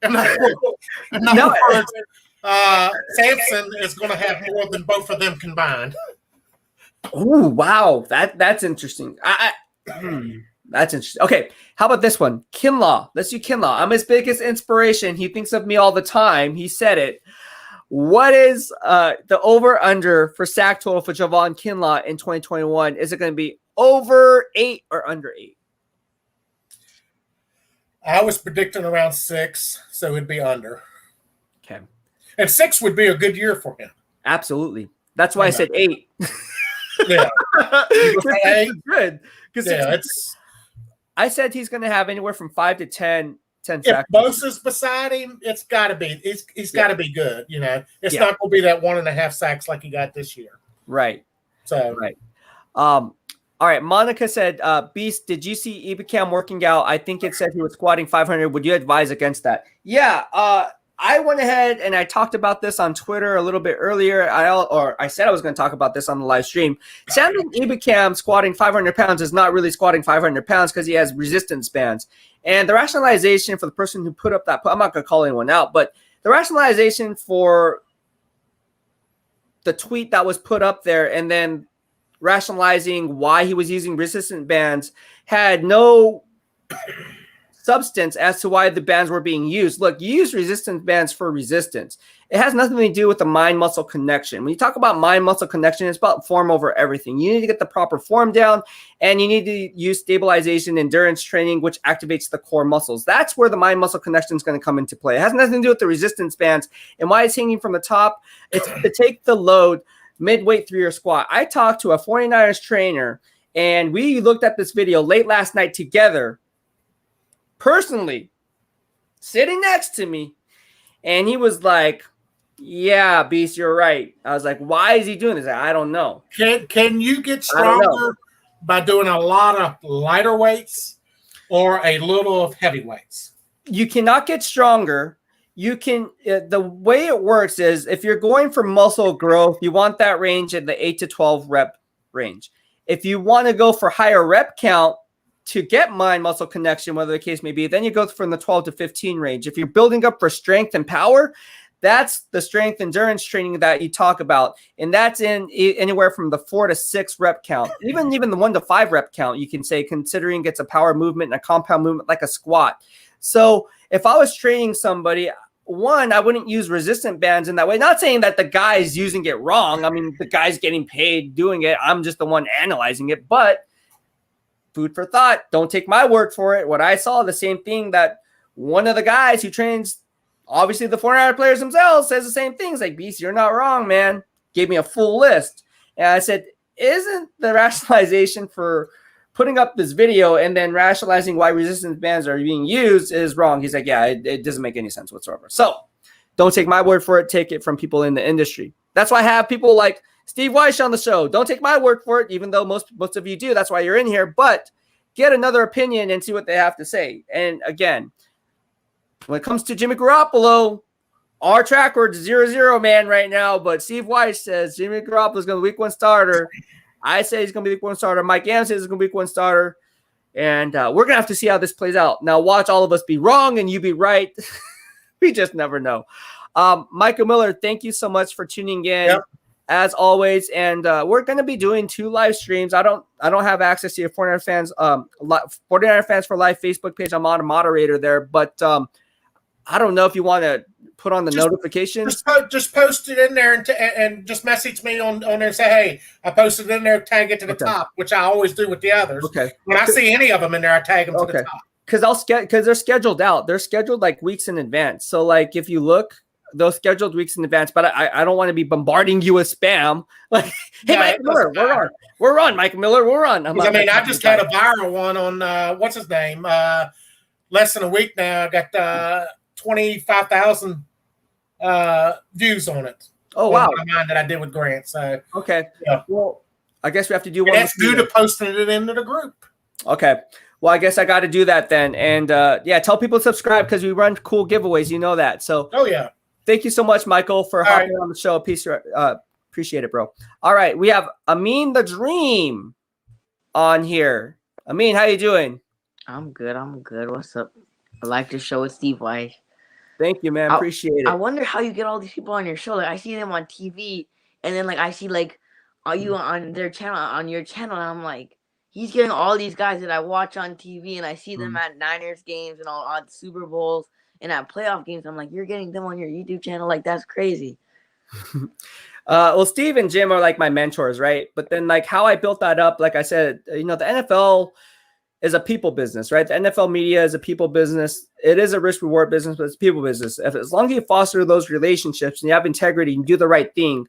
In other words, Sampson is going to have more than both of them combined. Oh, wow. That's interesting. That's interesting. Okay, how about this one? Kinlaw. Let's do Kinlaw. I'm his biggest inspiration. He thinks of me all the time. He said it. What is the over-under for sack total for Javon Kinlaw in 2021? Is it going to be over 8 or under 8? I was predicting around 6, so it'd be under. Okay. And 6 would be a good year for him. Absolutely. That's why I said 8. Yeah. Good. Yeah, I said he's going to have anywhere from 5 to 10 sacks. If Bosa's beside him, it's got to be. He's got to be good. You know, it's not going to be that 1.5 sacks like he got this year. Right. So right. All right. Monica said, "Beast, did you see Ibukam working out? I think it said he was squatting 500. Would you advise against that?" Yeah. I went ahead and I talked about this on Twitter a little bit earlier. I said I was going to talk about this on the live stream. Samuel Ibukam squatting 500 pounds is not really squatting 500 pounds because he has resistance bands. And the rationalization for the person who put up that, I'm not going to call anyone out, but the rationalization for the tweet that was put up there and then rationalizing why he was using resistance bands had no substance as to why the bands were being used. Look, you use resistance bands for resistance. It has nothing to do with the mind-muscle connection. When you talk about mind-muscle connection, it's about form over everything. You need to get the proper form down, and you need to use stabilization, endurance training, which activates the core muscles. That's where the mind-muscle connection is going to come into play. It has nothing to do with the resistance bands and why it's hanging from the top. It's to take the load midway through your squat. I talked to a 49ers trainer, and we looked at this video late last night together, personally, sitting next to me, and he was like, "Yeah, Beast, you're right." I was like, "Why is he doing this?" I don't know. Can you get stronger by doing a lot of lighter weights or a little of heavy weights? You cannot get stronger. You can. The way it works is if you're going for muscle growth, you want that range at the 8 to 12 rep range. If you want to go for higher rep count to get mind-muscle connection, whatever the case may be, then you go from the 12 to 15 range. If you're building up for strength and power, that's the strength endurance training that you talk about. And that's in anywhere from the 4 to 6 rep count. Even the 1 to 5 rep count, you can say, considering it's a power movement and a compound movement like a squat. So if I was training somebody, one, I wouldn't use resistant bands in that way. Not saying that the guy's using it wrong. I mean, the guy's getting paid doing it. I'm just the one analyzing it. But food for thought. Don't take my word for it. What I saw, the same thing that one of the guys who trains, obviously the 49er players themselves, says the same things. Like, Beast, you're not wrong, man. Gave me a full list. And I said, isn't the rationalization for putting up this video and then rationalizing why resistance bands are being used is wrong? He's like, yeah, it doesn't make any sense whatsoever. So don't take my word for it. Take it from people in the industry. That's why I have people like Steve Wyche on the show. Don't take my word for it, even though most of you do. That's why you're in here. But get another opinion and see what they have to say. And again, when it comes to Jimmy Garoppolo, our track record is 0-0, man, right now. But Steve Wyche says Jimmy Garoppolo is going to be week 1 starter. I say he's going to be week 1 starter. Mike Am says he's going to be week 1 starter. And we're going to have to see how this plays out. Now, watch all of us be wrong and you be right. We just never know. Michael Miller, thank you so much for tuning in. Yep. as always, and we're going to be doing 2 live streams. I don't have access to your 49er fans 49er fans for life Facebook page. I'm on a moderator there, but I don't know if you want to put on the notifications. Just post it in there and just message me on there and say, hey, I posted it in there, tag it to the top, which I always do with the others. Okay. When I see any of them in there, I tag them to the top. Because they're scheduled out. They're scheduled like weeks in advance. So like if you look, those scheduled weeks in advance, but I don't want to be bombarding you with spam. Like, hey, Mike Miller, we're on, Mike Miller, we're on. I just had a viral one on what's his name? Less than a week now. I got 25,000 views on it. Oh wow! Mine that I did with Grant. So okay, yeah. Well, I guess we have to do one. That's due to posting it into the group. Okay. Well, I guess I got to do that then. And tell people to subscribe because we run cool giveaways. You know that. So thank you so much, Michael, for hopping on the show. Peace. Appreciate it, bro. All right. We have Amin the Dream on here. Amin, how you doing? I'm good. What's up? I like the show with Steve Wyche. Thank you, man. Appreciate it. I wonder how you get all these people on your show. Like I see them on TV, and then like I see like, are you on their channel, on your channel? And I'm like, he's getting all these guys that I watch on TV, and I see them at Niners games and all at Super Bowls and at playoff games. I'm like, you're getting them on your YouTube channel? Like that's crazy. Well, Steve and Jim are like my mentors, right? But then like how I built that up, like I said, the NFL is a people business, right? The NFL media is a people business. It is a risk reward business, but it's a people business. As long as you foster those relationships and you have integrity and you do the right thing,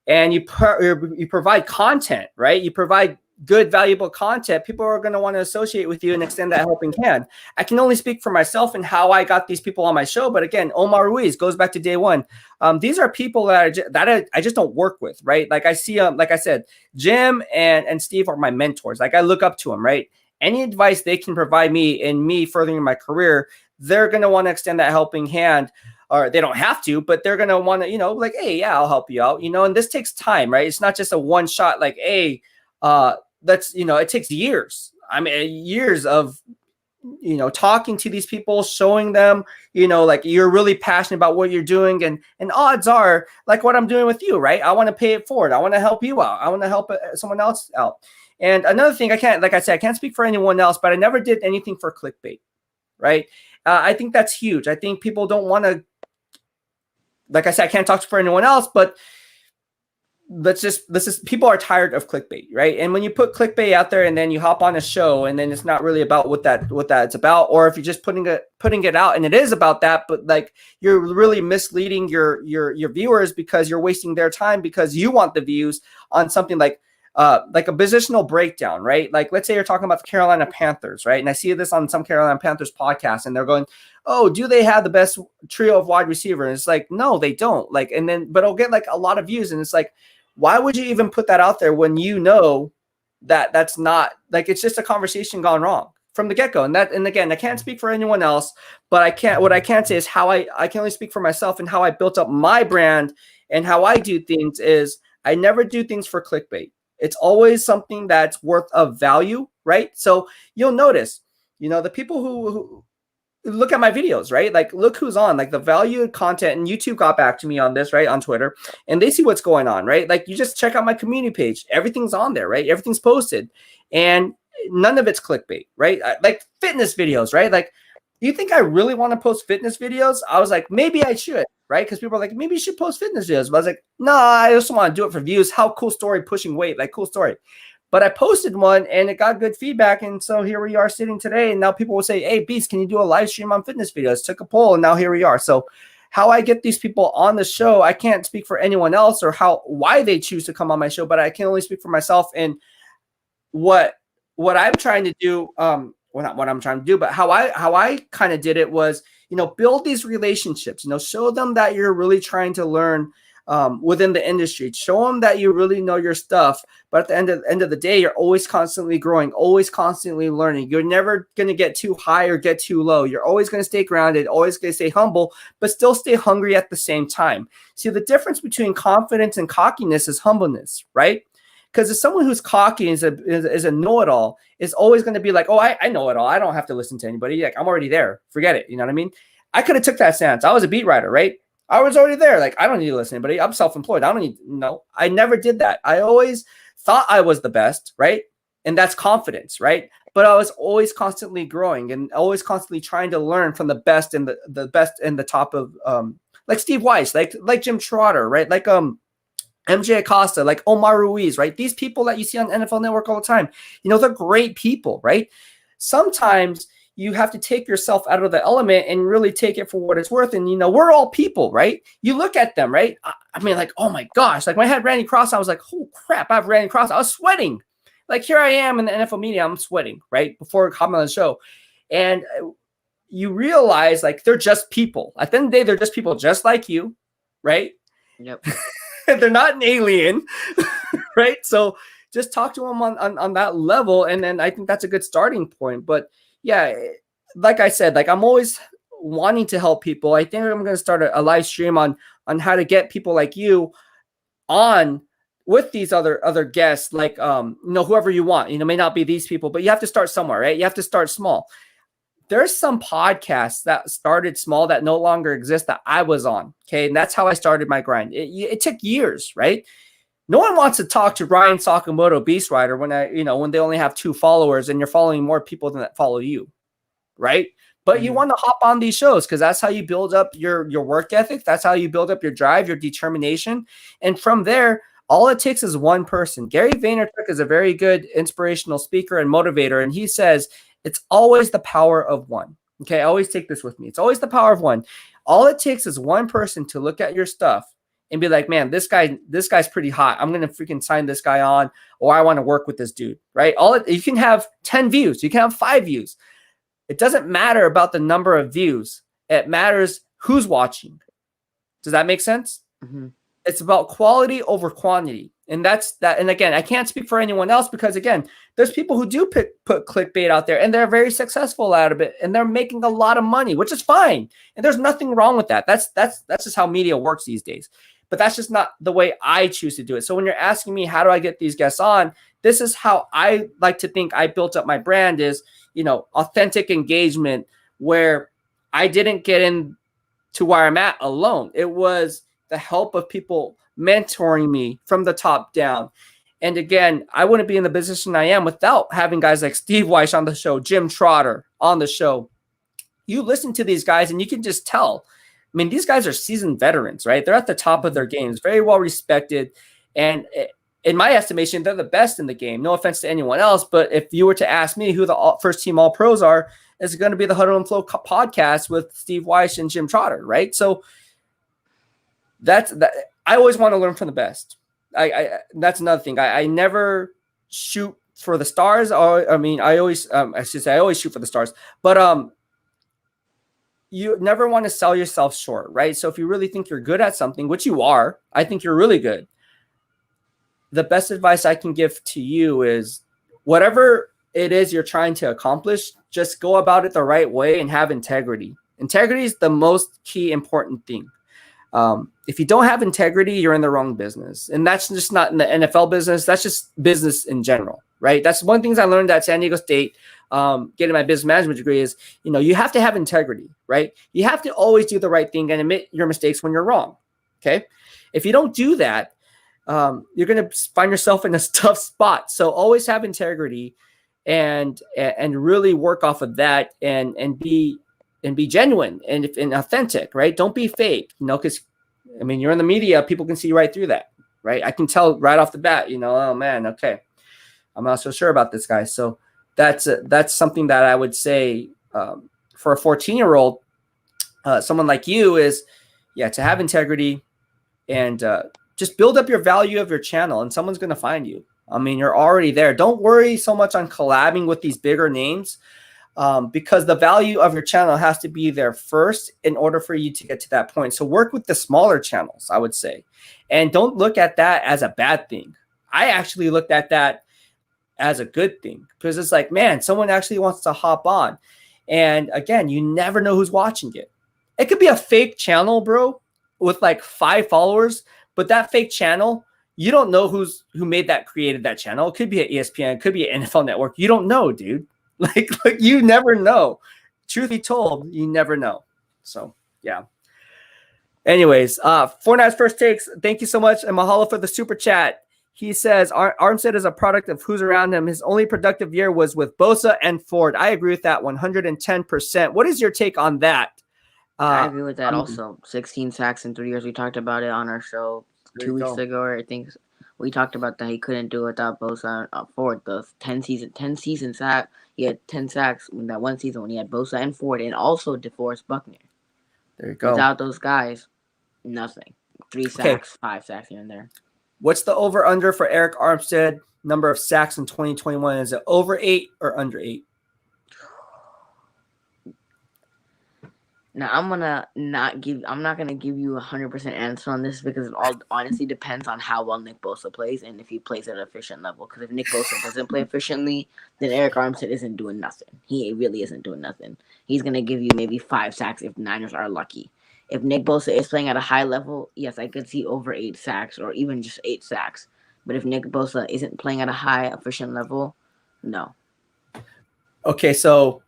and you provide content, right? You provide good, valuable content, people are going to want to associate with you and extend that helping hand. I can only speak for myself and how I got these people on my show. But again, Omar Ruiz goes back to day one. These are people that I just don't work with, right? Like I see, like I said, Jim and Steve are my mentors. Like I look up to them, right? Any advice they can provide me and me furthering my career, they're going to want to extend that helping hand. Or they don't have to, but they're going to want to, like, hey, yeah, I'll help you out, and this takes time, right? It's not just a one shot, like, hey, that's, it takes years. I mean, years of, talking to these people, showing them, like you're really passionate about what you're doing. And odds are like what I'm doing with you, right? I want to pay it forward. I want to help you out. I want to help someone else out. And another thing, I can't speak for anyone else, but I never did anything for clickbait, right? I think that's huge. I think people don't want to, like I said, I can't talk for anyone else, but people are tired of clickbait, right? And when you put clickbait out there and then you hop on a show and then it's not really about what that's about, or if you're just putting it out and it is about that, but like you're really misleading your viewers because you're wasting their time because you want the views on something like a positional breakdown, right? Like let's say you're talking about the Carolina Panthers, right? And I see this on some Carolina Panthers podcast and they're going, oh, do they have the best trio of wide receiver? And it's like, no, they don't. Like, and then, but it'll get like a lot of views. And it's like, why would you even put that out there when you know that that's not like, it's just a conversation gone wrong from the get-go. And again, I can't speak for anyone else, but what I can say is how I can only speak for myself and how I built up my brand and how I do things is I never do things for clickbait. It's always something that's worth of value, right? So you'll notice, the people who look at my videos, right? Like look who's on, like the valued content, and YouTube got back to me on this, right? On Twitter, and they see what's going on, right? Like you just check out my community page. Everything's on there, right? Everything's posted and none of it's clickbait, right? Like fitness videos, right? Like, do you think I really want to post fitness videos? I was like, maybe I should, right? Because people are like, maybe you should post fitness videos. But I was like, no, I just want to do it for views. How cool story, pushing weight, like cool story. But I posted one and it got good feedback. And so here we are sitting today. And now people will say, hey, Beast, can you do a live stream on fitness videos? Took a poll and now here we are. So how I get these people on the show, I can't speak for anyone else or why they choose to come on my show, but I can only speak for myself and what I'm trying to do. Well, not what I'm trying to do, but how I kind of did it was, build these relationships, show them that you're really trying to learn within the industry. Show them that you really know your stuff. But at the end of the day, you're always constantly growing, always constantly learning. You're never going to get too high or get too low. You're always going to stay grounded, always going to stay humble, but still stay hungry at the same time. See, the difference between confidence and cockiness is humbleness, right? Because if someone who's cocky is a know-it-all is always going to be like, oh, I know it all. I don't have to listen to anybody. Like, I'm already there. Forget it. You know what I mean? I could have took that stance. I was a beat writer, right? I was already there. Like, I don't need to listen to anybody. I'm self-employed. I don't need, no, I never did that. I always thought I was the best, right? And that's confidence, right? But I was always constantly growing and always constantly trying to learn from the best and the best in the top of, like Steve Wyche, like Jim Trotter, right? Like MJ Acosta, like Omar Ruiz, right? These people that you see on NFL Network all the time, they're great people, right? Sometimes you have to take yourself out of the element and really take it for what it's worth. And, we're all people, right? You look at them, right? I mean, like, oh my gosh, like when I had Randy Cross, I was like, oh crap, I have Randy Cross. I was sweating. Like, here I am in the NFL media, I'm sweating, right? Before coming on the show. And you realize, like, they're just people. At the end of the day, they're just people just like you, right? Yep. They're not an alien, right? So just talk to them on that level. And then I think that's a good starting point. But yeah, like I said, like I'm always wanting to help people. I think I'm going to start a live stream on how to get people like you on with these other guests, like, whoever you want, may not be these people, but you have to start somewhere, right? You have to start small. There's some podcasts that started small that no longer exist that I was on. Okay. And that's how I started my grind. It took years, right? No one wants to talk to Ryan Sakamoto, BEASTwriter, when they only have 2 followers and you're following more people than that follow you. Right. But you want to hop on these shows because that's how you build up your work ethic. That's how you build up your drive, your determination. And from there, all it takes is one person. Gary Vaynerchuk is a very good inspirational speaker and motivator. And he says, it's always the power of one. Okay. I always take this with me. It's always the power of one. All it takes is one person to look at your stuff and be like, man, this guy's pretty hot. I'm going to freaking sign this guy on, or I want to work with this dude, right? You can have 10 views. You can have 5 views. It doesn't matter about the number of views. It matters who's watching. Does that make sense? Mm-hmm. It's about quality over quantity. And that's that. And again, I can't speak for anyone else because again, there's people who do put clickbait out there and they're very successful out of it and they're making a lot of money, which is fine. And there's nothing wrong with that. That's just how media works these days. But that's just not the way I choose to do it. So when you're asking me, how do I get these guests on? This is how I like to think I built up my brand is, authentic engagement where I didn't get into where I'm at alone. It was the help of people mentoring me from the top down. And again, I wouldn't be in the position I am without having guys like Steve Wyche on the show, Jim Trotter on the show. You listen to these guys and you can just tell. I mean, these guys are seasoned veterans, right? They're at the top of their games, very well respected. And in my estimation, they're the best in the game. No offense to anyone else, but if you were to ask me who the first team all pros are, it's going to be the Huddle and Flow podcast with Steve Wyche and Jim Trotter, right? So that's that. I always want to learn from the best. That's another thing. I never shoot for the stars. Or I always shoot for the stars. But you never want to sell yourself short, right? So if you really think you're good at something, which you are, I think you're really good. The best advice I can give to you is whatever it is you're trying to accomplish, just go about it the right way and have integrity. Integrity is the most key important thing. If you don't have integrity, you're in the wrong business. And that's just not in the NFL business. That's just business in general, right? That's one of the things I learned at San Diego State, getting my business management degree is, you have to have integrity, right? You have to always do the right thing and admit your mistakes when you're wrong. Okay. If you don't do that, you're going to find yourself in a tough spot. So always have integrity and really work off of that and be genuine and authentic, right? Don't be fake, because you're in the media, people can see right through that, right? I can tell right off the bat, oh man, okay, I'm not so sure about this guy. So that's something that I would say for a 14-year-old, someone like you is, to have integrity and just build up your value of your channel, and someone's going to find you. You're already there. Don't worry so much on collabing with these bigger names. Because the value of your channel has to be there first in order for you to get to that point. So work with the smaller channels, I would say, and don't look at that as a bad thing. I actually looked at that as a good thing because it's like, man, someone actually wants to hop on. And again, you never know who's watching it. It could be a fake channel, bro, with like 5 followers, but that fake channel, you don't know who created that channel. It could be at ESPN, it could be at NFL Network. You don't know, dude. Like you never know. Truth be told, you never know. So yeah. Anyways, Fortnite's first takes. Thank you so much, and mahalo for the super chat. He says Armstead is a product of who's around him. His only productive year was with Bosa and Ford. I agree with that 110%. What is your take on that? I agree with that also. 16 sacks in 3 years. We talked about it on our show 2 weeks ago. I think we talked about that he couldn't do it without Bosa and Ford. The 10 season sack. He had 10 sacks in that one season when he had Bosa and Ford, and also DeForest Buckner. There you go. Without those guys, nothing. 3 sacks, 5 sacks here and there. What's the over-under for Eric Armstead? Number of sacks in 2021. Is it over 8 or under 8? Now I'm not gonna give you 100% answer on this because it all honestly depends on how well Nick Bosa plays and if he plays at an efficient level. Because if Nick Bosa doesn't play efficiently, then Eric Armstead isn't doing nothing. He really isn't doing nothing. He's gonna give you maybe 5 sacks if the Niners are lucky. If Nick Bosa is playing at a high level, yes, I could see over 8 sacks or even just 8 sacks. But if Nick Bosa isn't playing at a high efficient level, no. Okay, so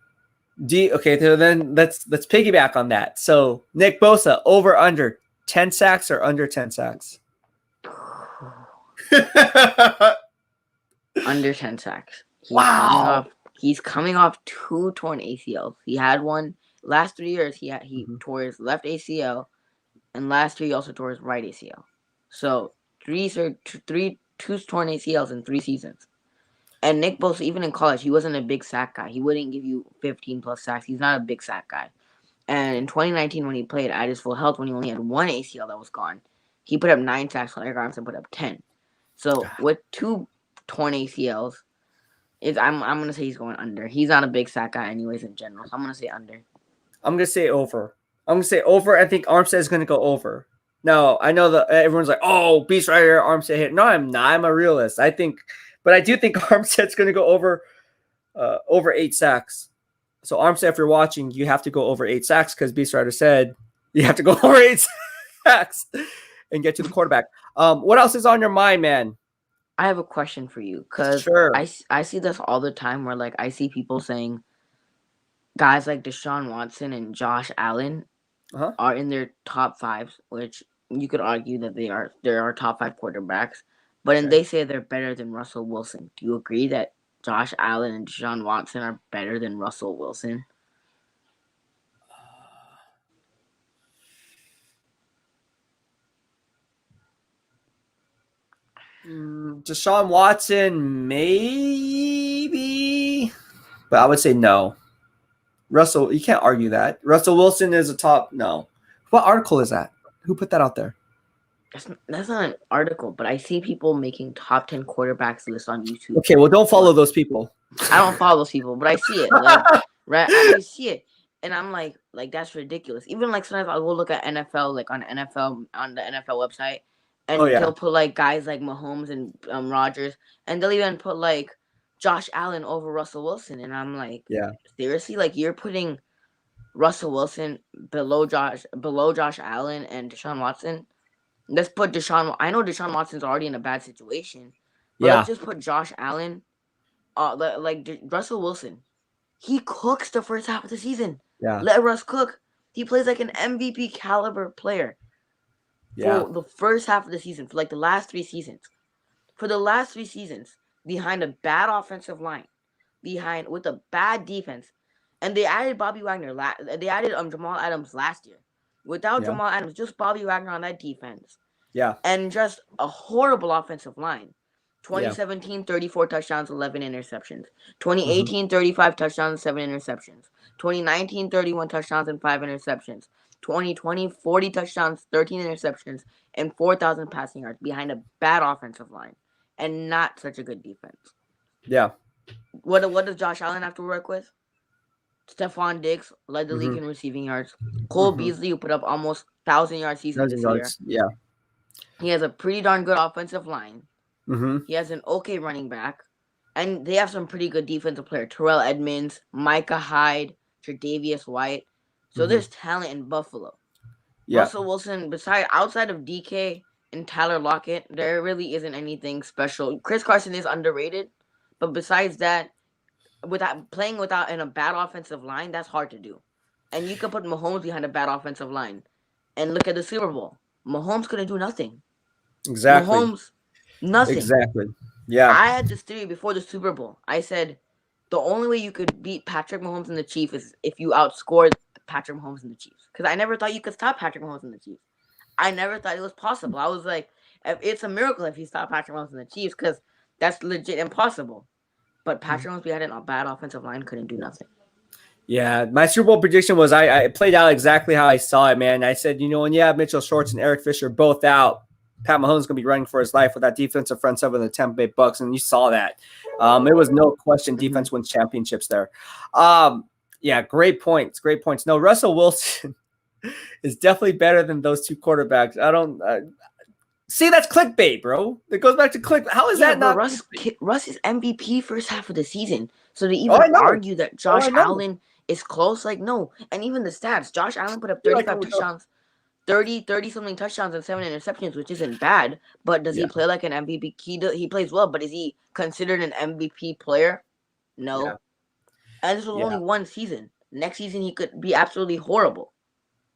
then let's piggyback on that. So Nick Bosa, over under 10 sacks or under 10 sacks? Under 10 sacks. Wow. He's coming off 2 torn ACLs. He had one last 3 years. He tore his left ACL, and last year he also tore his right ACL. So two torn ACLs in 3 seasons. And Nick Bosa, even in college, he wasn't a big sack guy. He wouldn't give you 15 plus sacks. He's not a big sack guy. And in 2019, when he played at his full health, when he only had one ACL that was gone, he put up 9 sacks while Eric Armstead put up 10. So with 2 torn ACLs, I'm gonna say he's going under. He's not a big sack guy anyways in general. So I'm gonna say under. I'm gonna say over. I think Armstead is gonna go over. No, I know that everyone's like, oh, BEASTwriter Armstead hit. No, I'm not. I'm a realist. I do think Armstead's gonna go over 8 sacks. So Armstead, if you're watching, you have to go over 8 sacks because BEASTwriter said you have to go over 8 sacks and get to the quarterback. What else is on your mind, man? I have a question for you because I see this all the time where like I see people saying guys like Deshaun Watson and Josh Allen are in their top 5s, which you could argue that they are top 5 quarterbacks, but and they say they're better than Russell Wilson. Do you agree that Josh Allen and Deshaun Watson are better than Russell Wilson? Deshaun Watson, maybe, but I would say no. Russell, you can't argue that. Russell Wilson is a top. No. What article is that? Who put that out there? That's not an article, but I see people making top 10 quarterbacks list on YouTube. Okay, well, don't follow those people. I don't follow those people, but I see it. Like, right, I see it, and I'm like that's ridiculous. Even like sometimes I'll go look at NFL, like on the NFL website, and they'll put like guys like Mahomes and Rodgers, and they'll even put like Josh Allen over Russell Wilson, and I'm like, seriously, like you're putting Russell Wilson below Josh Allen and Deshaun Watson. Let's put Deshaun. I know Deshaun Watson's already in a bad situation, but let's just put Josh Allen, like Russell Wilson. He cooks the first half of the season. Yeah, let Russ cook. He plays like an MVP caliber player. For the first half of the season, for like the last 3 seasons, behind a bad offensive line, with a bad defense, and they added Bobby Wagner. They added Jamal Adams last year. Without Jamal Adams, just Bobby Wagner on that defense. Yeah. And just a horrible offensive line. 2017, 34 touchdowns, 11 interceptions. 2018, 35 touchdowns, 7 interceptions. 2019, 31 touchdowns and 5 interceptions. 2020, 40 touchdowns, 13 interceptions, and 4,000 passing yards behind a bad offensive line and not such a good defense. Yeah. What does Josh Allen have to work with? Stephon Diggs led the league in receiving yards. Cole Beasley, who put up almost 1,000-yard season this year. Yeah. He has a pretty darn good offensive line. He has an okay running back. And they have some pretty good defensive players. Terrell Edmonds, Micah Hyde, Tre'Davious White. So there's talent in Buffalo. Yeah. Russell Wilson, outside of DK and Tyler Lockett, there really isn't anything special. Chris Carson is underrated. But besides that, playing in a bad offensive line, that's hard to do. And you can put Mahomes behind a bad offensive line. And look at the Super Bowl. Mahomes couldn't do nothing. Exactly. Mahomes, nothing. Exactly. Yeah. I had this theory before the Super Bowl. I said the only way you could beat Patrick Mahomes and the Chiefs is if you outscored Patrick Mahomes and the Chiefs. Because I never thought you could stop Patrick Mahomes and the Chiefs. I never thought it was possible. I was like, it's a miracle if you stop Patrick Mahomes and the Chiefs because that's legit impossible. But Patrick Mahomes behind a bad offensive line couldn't do nothing. Yeah, my Super Bowl prediction was I played out exactly how I saw it, man. I said, when you have Mitchell Schwartz and Eric Fisher both out, Pat Mahomes is going to be running for his life with that defensive front seven of the Tampa Bay Bucks, and you saw that. It was no question defense wins championships there. Yeah, great points. Great points. No, Russell Wilson is definitely better than those two quarterbacks. I don't see that's clickbait, bro. It goes back to click. How is that not? Russ is MVP first half of the season. So to even argue that Josh Allen is close, like no. And even the stats, Josh Allen put up 35 touchdowns, 30-something touchdowns and 7 interceptions, which isn't bad. But does he play like an MVP? He plays well, but is he considered an MVP player? No. Yeah. And this was only one season. Next season, he could be absolutely horrible.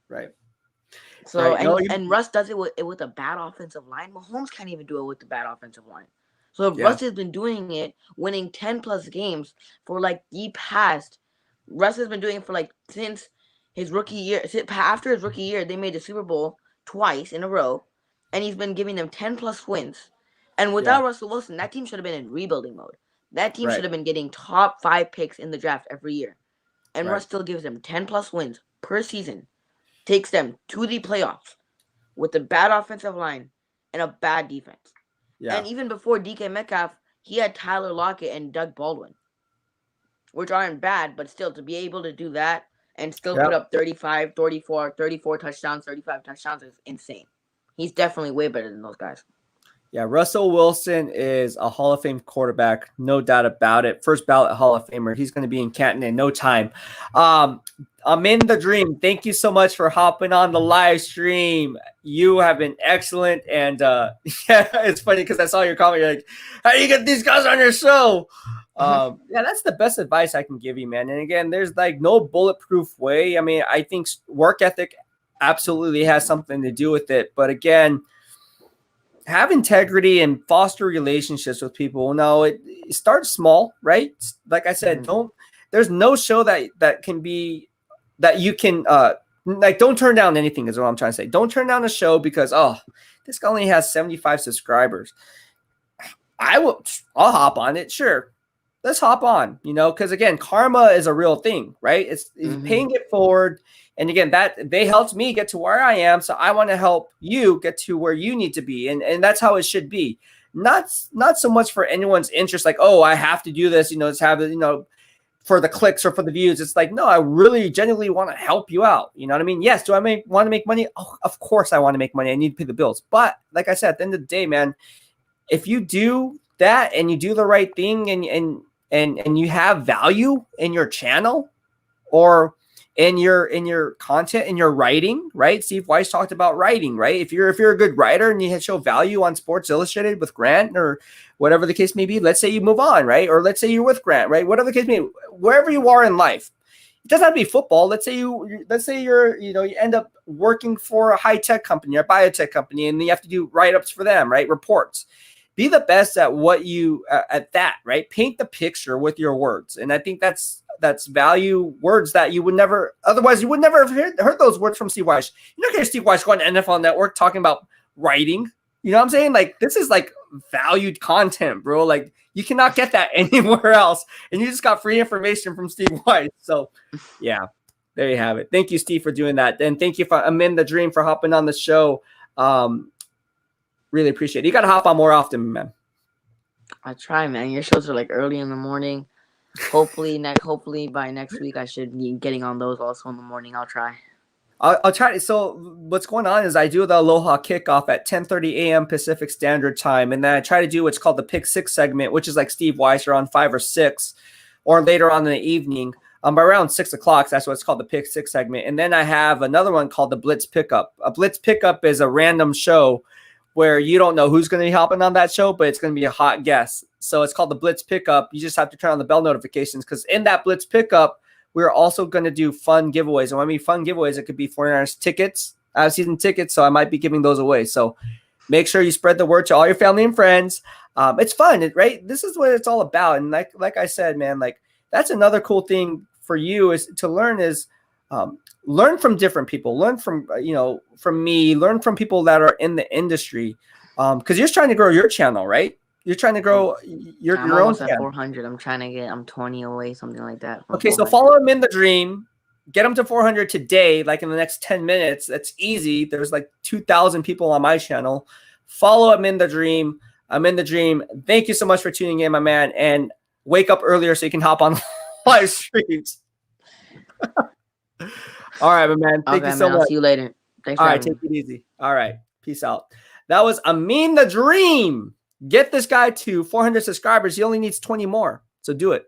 Right. So, and Russ does it with a bad offensive line. Mahomes can't even do it with the bad offensive line. So if Russ has been doing it, winning 10-plus games for like the past, Russ has been doing it for like since his rookie year. After his rookie year, they made the Super Bowl twice in a row, and he's been giving them 10-plus wins. And without Russell Wilson, that team should have been in rebuilding mode. That team should have been getting top 5 picks in the draft every year. And Russ still gives them 10-plus wins per season, takes them to the playoffs with a bad offensive line and a bad defense. Yeah. And even before DK Metcalf, he had Tyler Lockett and Doug Baldwin, which aren't bad, but still to be able to do that and still put up 34 touchdowns, 35 touchdowns is insane. He's definitely way better than those guys. Yeah, Russell Wilson is a Hall of Fame quarterback, no doubt about it. First ballot Hall of Famer. He's going to be in Canton in no time. I'm in the dream. Thank you so much for hopping on the live stream. You have been excellent. And it's funny because I saw your comment. You're like, how do you get these guys on your show? Yeah, that's the best advice I can give you, man. And again, there's like no bulletproof way. I mean, I think work ethic absolutely has something to do with it. But again, have integrity and foster relationships with people. No, it starts small, right? Like I said, there's no show that can be that you can don't turn down anything is what I'm trying to say. Don't turn down a show because this guy only has 75 subscribers. I'll hop on it. Sure. Let's hop on, because again, karma is a real thing, right? It's paying it forward. And again, that they helped me get to where I am. So I want to help you get to where you need to be. And that's how it should be. Not so much for anyone's interest, like, I have to do this, let's have it, for the clicks or for the views. It's like, no, I really genuinely want to help you out. You know what I mean? Yes. Do I want to make money? Oh, of course I want to make money. I need to pay the bills. But like I said, at the end of the day, man, if you do that and you do the right thing and you have value in your channel or in your content, in your writing, right? Steve Wyche talked about writing, right? If you're a good writer and you show value on Sports Illustrated with Grant or whatever the case may be, let's say you move on, right? Or let's say you're with Grant, right? Whatever the case may be, wherever you are in life, it doesn't have to be football. Let's say you end up working for a high tech company or a biotech company, and you have to do write-ups for them, right? Reports. Be the best at what you at that, right? Paint the picture with your words, and I think that's value words that you would never otherwise you would never have heard those words from Steve Wyche. You're not going to Steve Wyche go on NFL Network talking about writing. You know what I'm saying? Like, this is like valued content, bro. Like, you cannot get that anywhere else, and you just got free information from Steve Wyche. So, yeah, there you have it. Thank you, Steve, for doing that, and thank you for Amin the Dream for hopping on the show. Really appreciate it. You got to hop on more often, man. I try, man. Your shows are like early in the morning. Hopefully by next week I should be getting on those also in the morning. I'll try. I'll try. So what's going on is I do the Aloha kickoff at 10:30 a.m. Pacific Standard Time, and then I try to do what's called the Pick Six segment, which is like Steve Wyche around 5 or 6, or later on in the evening. By around 6 o'clock, that's what's called the Pick Six segment, and then I have another one called the Blitz Pickup. A Blitz Pickup is a random show where you don't know who's going to be hopping on that show, but it's going to be a hot guest. So it's called the Blitz Pickup. You just have to turn on the bell notifications because in that Blitz Pickup, we're also going to do fun giveaways. And when I mean fun giveaways, it could be 49ers tickets. I have season tickets, so I might be giving those away. So make sure you spread the word to all your family and friends. It's fun, right? This is what it's all about. And like I said, man, like that's another cool thing for you is to learn learn from different people, learn from, from me, learn from people that are in the industry. Because you're trying to grow your channel, right? You're trying to grow your own channel. At 400. I'm 20 away, something like that. Okay, so follow him in the dream. Get him to 400 today, like in the next 10 minutes. That's easy. There's like 2,000 people on my channel. Follow him in the dream. I'm in the dream. Thank you so much for tuning in, my man. And wake up earlier so you can hop on live streams. All right, my man. Thank you so much. I'll see you later. Thanks. All right, take it easy. All right, peace out. That was Amin the Dream. Get this guy to 400 subscribers. He only needs 20 more, so do it.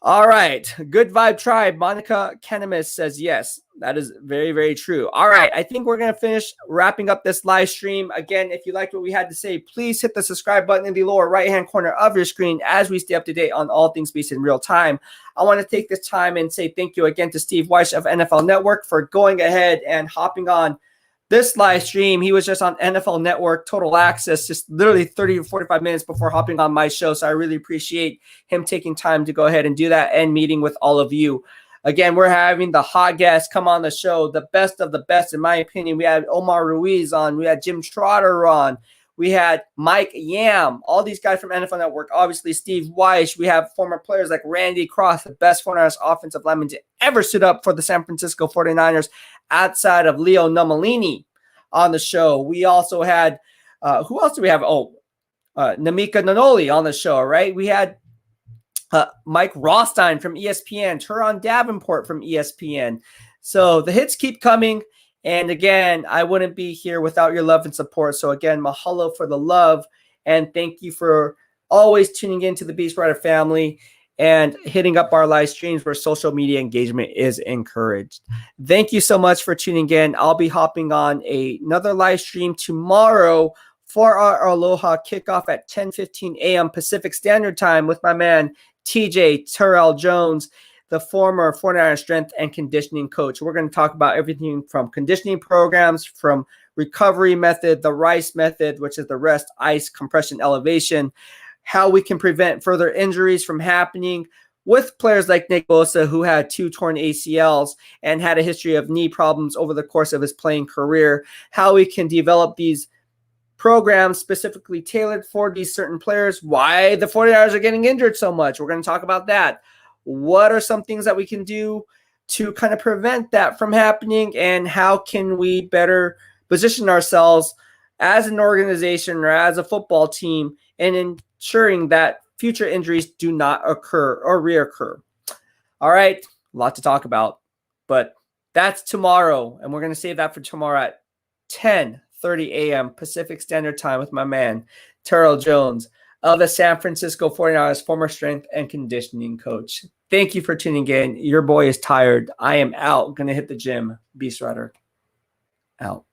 All right, Good Vibe Tribe. Monica Canamis says yes. That is very, very true. All right, I think we're going to finish wrapping up this live stream. Again, if you liked what we had to say, please hit the subscribe button in the lower right-hand corner of your screen as we stay up to date on all things Beast in real time. I want to take this time and say thank you again to Steve Wyche of NFL Network for going ahead and hopping on this live stream. He was just on NFL Network Total Access just literally 30 or 45 minutes before hopping on my show. So I really appreciate him taking time to go ahead and do that and meeting with all of you. Again, we're having the hot guests come on the show, the best of the best, in my opinion. We had Omar Ruiz on. We had Jim Trotter on. We had Mike Yam, all these guys from NFL Network. Obviously, Steve Wyche. We have former players like Randy Cross, the best 49ers offensive lineman to ever stood up for the San Francisco 49ers outside of Leo Nomalini on the show. We also had, who else do we have? Namika Nanoli on the show, right? We had Mike Rothstein from ESPN, Turon Davenport from ESPN. So the hits keep coming. And again, I wouldn't be here without your love and support. So again, mahalo for the love. And thank you for always tuning into the BEASTwriter family and hitting up our live streams where social media engagement is encouraged. Thank you so much for tuning in. I'll be hopping on another live stream tomorrow for our Aloha kickoff at 10:15 a.m. Pacific Standard Time with my man, TJ Terrell Jones, the former 49er strength and conditioning coach. We're going to talk about everything from conditioning programs, from recovery method, the RICE method, which is the rest, ice, compression, elevation, how we can prevent further injuries from happening with players like Nick Bosa, who had 2 torn ACLs and had a history of knee problems over the course of his playing career, how we can develop these programs specifically tailored for these certain players, why the 49ers are getting injured so much. We're going to talk about that. What are some things that we can do to kind of prevent that from happening, and how can we better position ourselves as an organization or as a football team in ensuring that future injuries do not occur or reoccur. All right, a lot to talk about, but that's tomorrow, and we're going to save that for tomorrow at 10:30 a.m. Pacific Standard Time with my man, Terrell Jones of the San Francisco 49ers, former strength and conditioning coach. Thank you for tuning in. Your boy is tired. I am out. Going to hit the gym. BEASTwriter out.